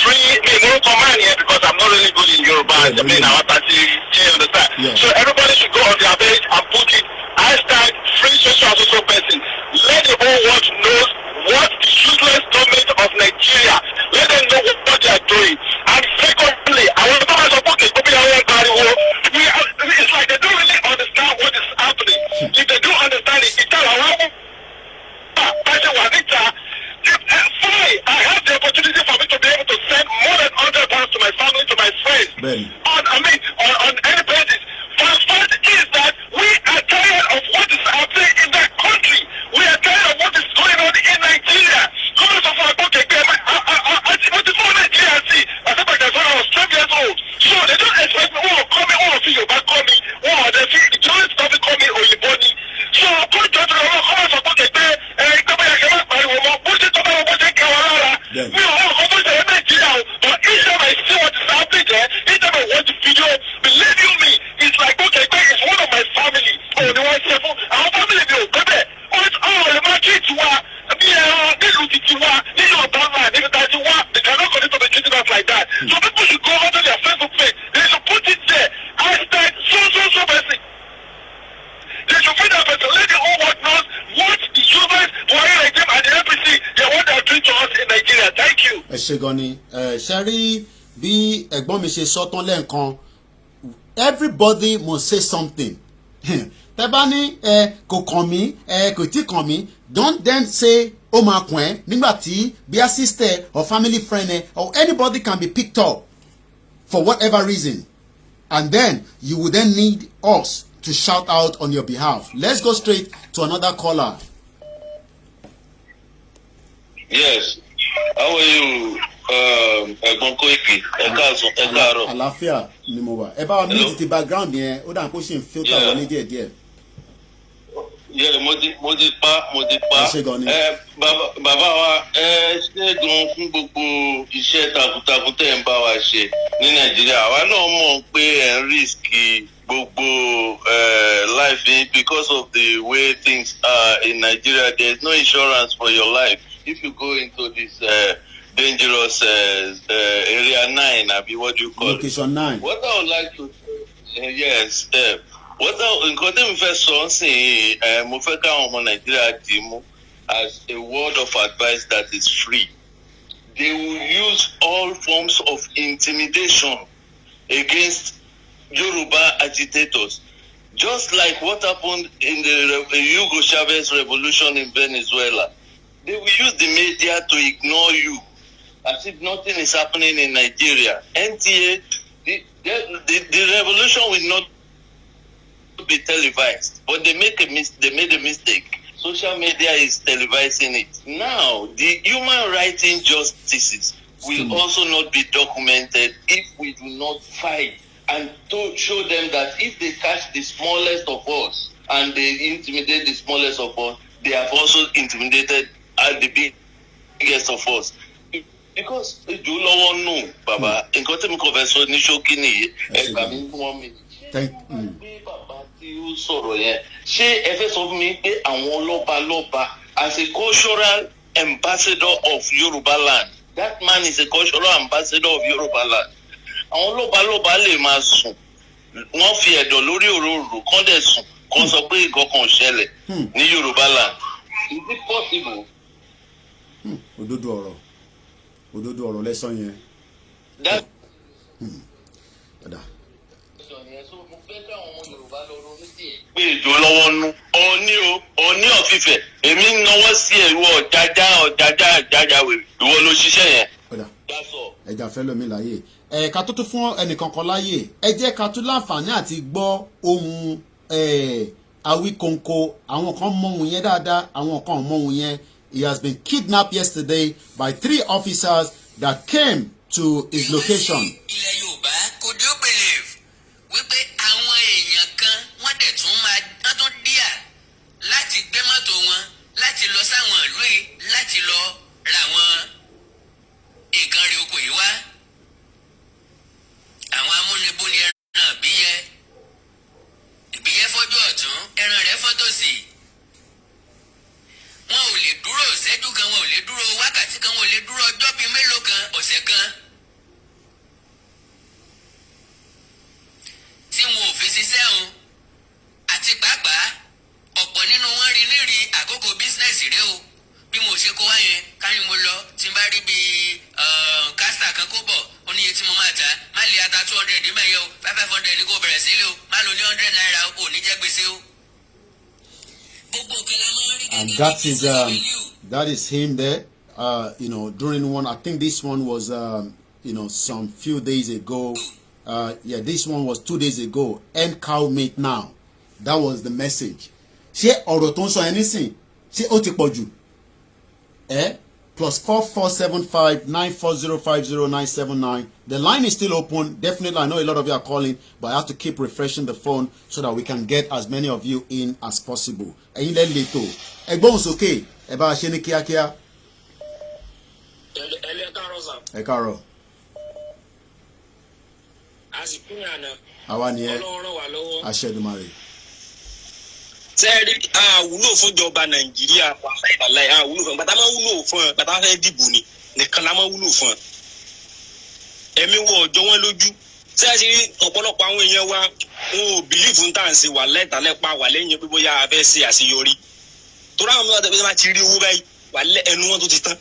free me no command here because I'm not really good in Yoruba. I mean, I want to understand. Yeah. So everybody should go on their page and put it hashtag free social person. Let the whole world know what the useless government of Nigeria. Let them know what they are doing. And secondly, I want to support the people it's like they don't really understand what is happening. If they do understand it, it's all around. Fine, I have the opportunity for me to be able to send more than £100 to my family, to my friends. I mean, ṣe gan ni ṣe rí bí ẹ̀gbọ́n mi ṣe sọ tán lẹ́ẹ̀kan everybody must say something tẹ́ bá ní kò kàn mí kò tí kàn mí don't then say ó máa kàn ẹ́ nígbà tí bí a sister or family friend or anybody can be picked up for whatever reason and then you will then need us to shout out on your behalf. Let's go straight to another caller. Yes. How are you, Ẹ̀gbọ́n Koiki? Ẹ káàárọ̀. Àlàáfíà ni mo wà. Ẹ bá wa mute ti background yẹn, ó dà kó ṣe ń filter wọlé díẹ̀díẹ̀. Yeah, mo ti pa. Ẹ ṣe gan ni. Bàbá wa ṣe gan fún gbogbo iṣẹ́ takuntakun tẹ̀ ń bá wa ṣe ní Nàìjíríà. Àwa náà mọ̀ pé ẹ̀ ń risk gbogbo life because of the way things are in Nigeria. There is no insurance for your life if you go into this dangerous area 9, abi what do you call Location 9. What I would like to yes, nǹkan tí mo fẹ́ sọ sí mo fẹ́ káwọn ọmọ Nàìjíríà dì mú as a word of advice that is free. They will use all forms of intimidation against Yoruba agitators, just like what happened in the Hugo Chavez revolution in Venezuela. They will use the media to ignore you as if nothing is happening in Nigeria. NTA, the revolution will not be televised, but they made a mistake. Social media is televising it. Now, the human rights injustices will also not be documented if we do not fight and to show them that if they catch the smallest of us and they intimidate the smallest of us, they have also intimidated the biggest of us. Because you don't know, Baba, in content conversation, ní ṣókí nìyí, ẹgbà mi 1 minute. Bàbá tí ó sọ̀rọ̀ yẹn, ṣé ẹ fẹ́ sọ fún mi pé àwọn lọ́balọ́ba as a cultural ambassador of Yoruba land, that man is a cultural ambassador of Yoruba land. Àwọn lọ́balọ́ba lè máa sùn, wọ́n fi ẹ̀dọ̀ lórí òróró kán dẹ̀ sùn, kán sọ pé nǹkan kan ṣẹlẹ̀ ní Yoruba land. Is it possible? Òdodo ọ̀rọ̀ lẹ́sàn yẹn. Pé ìjọ lọ́wọ́ nú Ọọ̀ni ọ̀fìfẹ́ èmi ń náwó sí ẹ̀rọ ọ̀jájá wèrè ìwọ ló ṣiṣẹ́ yẹn. Ẹja fẹ́ lómi láyè ká tó tún fún ẹnìkankan láyè ẹ jẹ́ ká tún láǹfààní àti gbọ́ ohun Awikonko. Àwọn kan mọ ohun yẹn dáadáa, àwọn kan mọ ohun yẹn. He has been kidnapped yesterday by 3 officers that came to his location. Ilẹ̀ Yorùbá kò dé believe wípé àwọn èèyàn kan wọ́n dẹ̀ tún díà láti gbé mọ́tò wọn láti lọ sáwọn ìlú yìí láti lọ ra àwọn nǹkan rẹ̀ oko yìí wá. Àwọn amúnibúni ẹran ìbíyẹ fọ́jú ọ̀tún ẹran rẹ̀ fọ́tò sí i. Wọn ò lè dúró ìṣẹ́jú kan, wọn ò lè dúró wákàtí kan, wọn ò lè dúró ọjọ́ bíi mélòó kan, ọ̀sẹ̀ kan. Tí wọn ò fi ṣiṣẹ́ òun àti pàápàá ọ̀pọ̀ nínú wọn rí nírí àkókò bísínẹ́sì rẹ o. Bí mo ṣe kó wá yẹn kárí mo lọ tí n bá rí bíi kásítà kan kó bọ̀ ó níye tí mo máa ta má lè ata 200 ní mẹ́yẹ o 500 ní kò bẹ̀rẹ̀ sílé o má lo ní 100 naira o ò ní jẹ́ gbèsè o. And that is him there. During one, I think this one was some few days ago. This one was 2 days ago. End cow meat now. That was the message. Ṣé ọ̀rọ̀ tó ń sọ anything? Ṣé ó ti pọ̀ jù? +4475 94050 The line is still open. Definitely, I know a lot of you are calling, but I have to keep refreshing the phone so that we can get as many of you in as possible. Ẹ̀yin lẹ lè tó. Ẹ gbóhùn sókè. Ẹ bá a ṣe ní kíákíá. Ẹ káàárọ̀. Àwa ni ẹ. Àṣẹ Èdùmàrè. Sẹ́ẹ̀rí àwúlò fún ìjọba Nàìjíríà wàláì àwúlò fún bàtà máa wúlò fún ẹ bàtà fẹ́ dìbò ni nìkan la máa wúlò fún ẹ. Ẹ̀mí wọ ọjọ́ wọn lójú. Sẹ́ẹ̀rí ọ̀pọ̀lọpọ̀ àwọn èèyàn wa wọn ò bìlíìfù ń tà ń ṣe wà lẹ́tàlẹ́pà wà lẹ́yìn pé bóyá a fẹ́ ṣe àṣeyọrí. Torí àwọn mẹ́ta tẹ̀lé máa ti rí owó báyìí wà lẹ́ ẹnu wọn tó ti tán.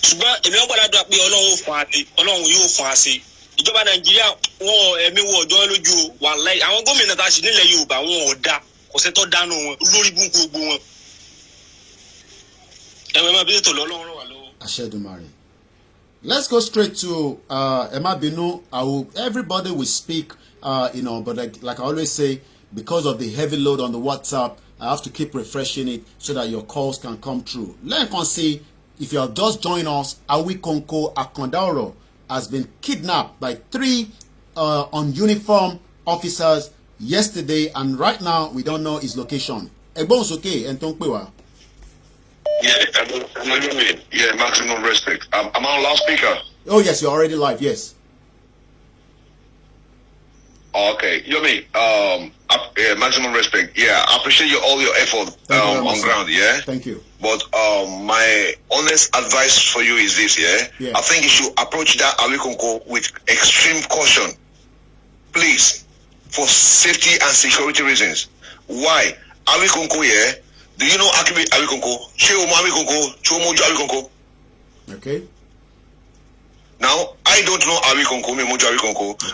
ṣùgbọ́n èmi ń gbàdúrà pé ọlọ́run fún wa ṣe ọlọ́run yóò fún wa ṣe ìjọba nàìjíríà wọn ẹ̀mí wọ ọjọ́ lójú o wàláhì àwọn gómìnà tá a ṣì nílẹ̀ yorùbá wọn ò da kò sẹ́tọ́ dánú wọn lórí búkú gbogbo wọn ẹ̀wọ̀n máa bí ètò lọ́lọ́run ràn wá lọ́wọ́. Aṣẹ́dùmarè. Let's go straight to Emma Binu. Everybody will speak, but like I always say, because of the heavy load on the WhatsApp, I have to keep refreshing it so that your calls can come through. Let me see, if you have just joined us, Awikonko'S Akondaoro has been kidnapped by 3 uniformed officers yesterday, and right now we don't know his location. Egbon's okay, and Tonkpewa. Yeah, maximum respect. I'm on loudspeaker. Oh yes, you're already live. Yes. Okay, Yomi. Maximum respect. Yeah, I appreciate all your effort on ground. Yeah. Thank you. But my honest advice for you is this. Yeah. I think you should approach that Awikonko with extreme caution, please, for safety and security reasons. Why? Awikonko, yeah. Do you know Awikonko? Awikonko? Okay. Now, I don't know Awikonko,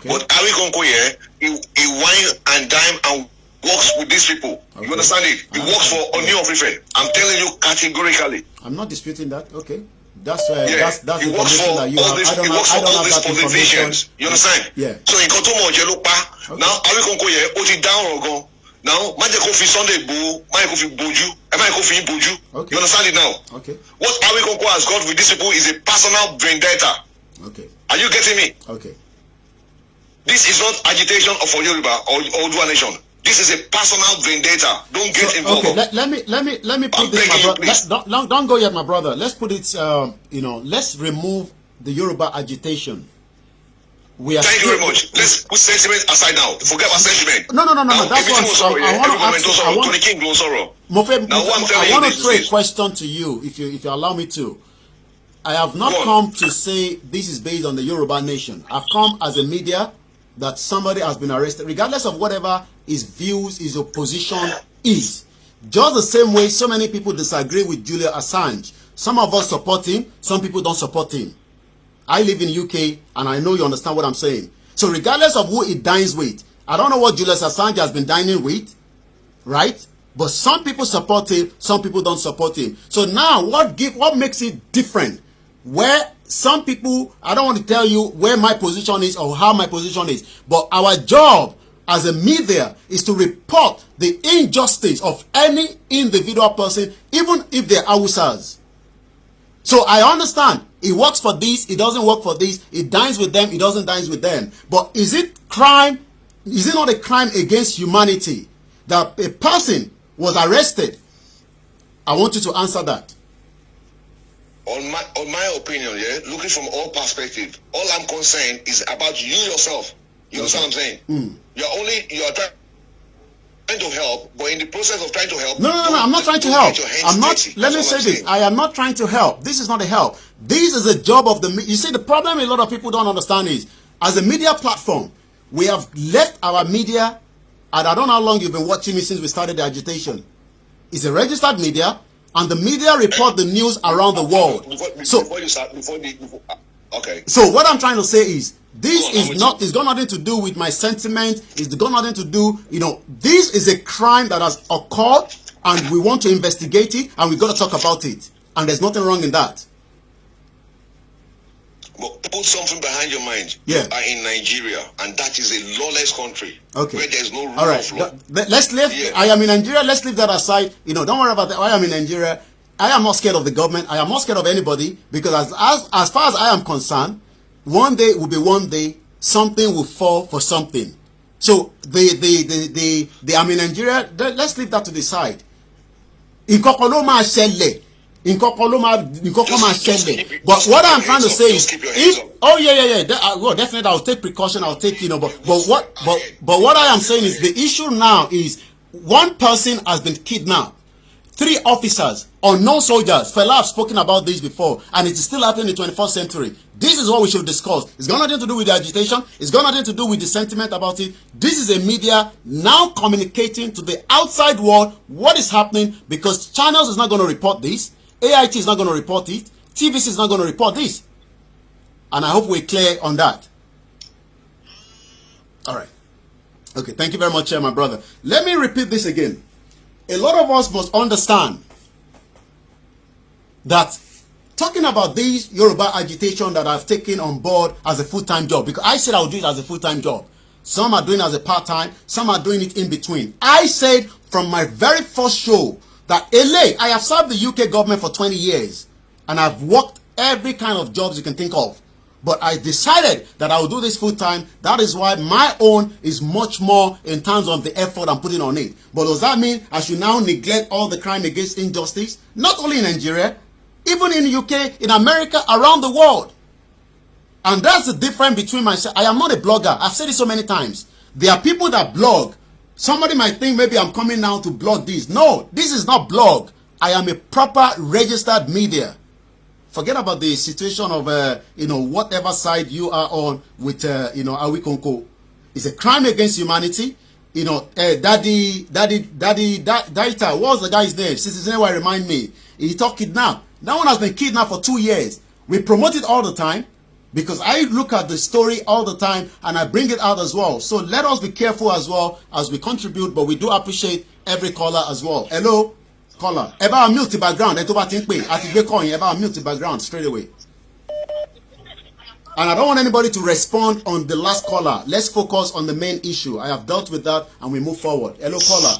but Awikonko, yeah, he wine and dime and works with these people. Okay. You understand it? He works for Oni of Ife. I'm telling you categorically. I'm not disputing that. Okay. That's he works for that you all these. He works for all these politicians. You understand? Yeah. So in Kotomo Jelupa, now Awikonko, yeah, Oti down or go. Now, Majekofi Sunday Boo, Majekofi Boju, and Majekofi Boju. Okay. You understand it now? Okay. What Awikonko has got with these people is a personal vendetta. Okay. Are you getting me? Okay. This is not agitation of Yoruba or Odua nation. This is a personal vendetta. Don't get involved. Okay. Let me put this, my brother. Don't go yet, my brother. Let's put it. Let's remove the Yoruba agitation. Thank you very much. Let's put sentiment aside now. Forget about sentiment. No. That's what I want to ask. Tony King don't sorrow. I want to throw a question to you, if you allow me to. I have not come to say this is based on the Yoruba nation. I've come as a media that somebody has been arrested, regardless of whatever his views, his opposition is. Just the same way so many people disagree with Julian Assange. Some of us support him, some people don't support him. I live in UK and I know you understand what I'm saying. So regardless of who he dines with, I don't know what Julius Assange has been dining with, right? But some people support him, some people don't support him. So now what makes it different? Where some people, I don't want to tell you where my position is or how my position is, but our job as a media is to report the injustice of any individual person, even if they're Hausas. So I understand he works for this, he doesn't work for this, he dines with them, he doesn't dine with them. But is it crime? Is it not a crime against humanity that a person was arrested? I want you to answer that. On my opinion, yeah, looking from all perspectives, all I'm concerned is about you yourself. You understand what I'm saying? You're trying to help, but in the process of trying to help, no, I'm not trying to help. Let me say this. I am not trying to help. This is not a help. This is a job of the. You see, the problem a lot of people don't understand is, as a media platform, we have left our media, and I don't know how long you've been watching me since we started the agitation. It's a registered media, and the media report the news around the world. Okay. So what I'm trying to say is, it's got nothing to do with my sentiment. It's got nothing to do, this is a crime that has occurred and we want to investigate it and we got to talk about it. And there's nothing wrong in that. But put something behind your mind. Yeah. You are in Nigeria and that is a lawless country. Okay. Where there's no rule All right. of law. Let's leave. Yeah. I am in Nigeria. Let's leave that aside. Don't worry about that. I am in Nigeria. I am not scared of the government. I am not scared of anybody because as far as I am concerned, one day will be one day, something will fall for something. So I'm in Nigeria. Let's leave that to the side. But what I'm trying to say is, definitely I'll take precaution. I'll take but what I am saying is the issue now is one person has been kidnapped. 3 officers, unknown soldiers. Fela have spoken about this before, and it is still happening in the 21st century. This is what we should discuss. It's got nothing to do with the agitation. It's got nothing to do with the sentiment about it. This is a media now communicating to the outside world what is happening, because channels is not going to report this. AIT is not going to report it. TVC is not going to report this. And I hope we're clear on that. All right. Okay, thank you very much, my brother. Let me repeat this again. A lot of us must understand that talking about this Yoruba agitation that I've taken on board as a full-time job, because I said I would do it as a full-time job. Some are doing it as a part-time, some are doing it in between. I said from my very first show that I have served the UK government for 20 years and I've worked every kind of jobs you can think of. But I decided that I will do this full-time. That is why my own is much more in terms of the effort I'm putting on it. But does that mean I should now neglect all the crime against injustice? Not only in Nigeria, even in the UK, in America, around the world. And that's the difference between myself. I am not a blogger. I've said it so many times. There are people that blog. Somebody might think maybe I'm coming now to blog this. No, this is not blog. I am a proper registered media. Forget about the situation of, whatever side you are on with, Awikonko. It's a crime against humanity. Daddy, what was the guy's name? Since his name will remind me. He talked kidnapped. That one has been kidnapped for 2 years. We promote it all the time because I look at the story all the time and I bring it out as well. So let us be careful as well as we contribute, but we do appreciate every caller as well. Hello, caller. Eba mute the background. Eba mute the background straight away. And I don't want anybody to respond on the last caller. Let's focus on the main issue. I have dealt with that and we move forward. Hello, caller.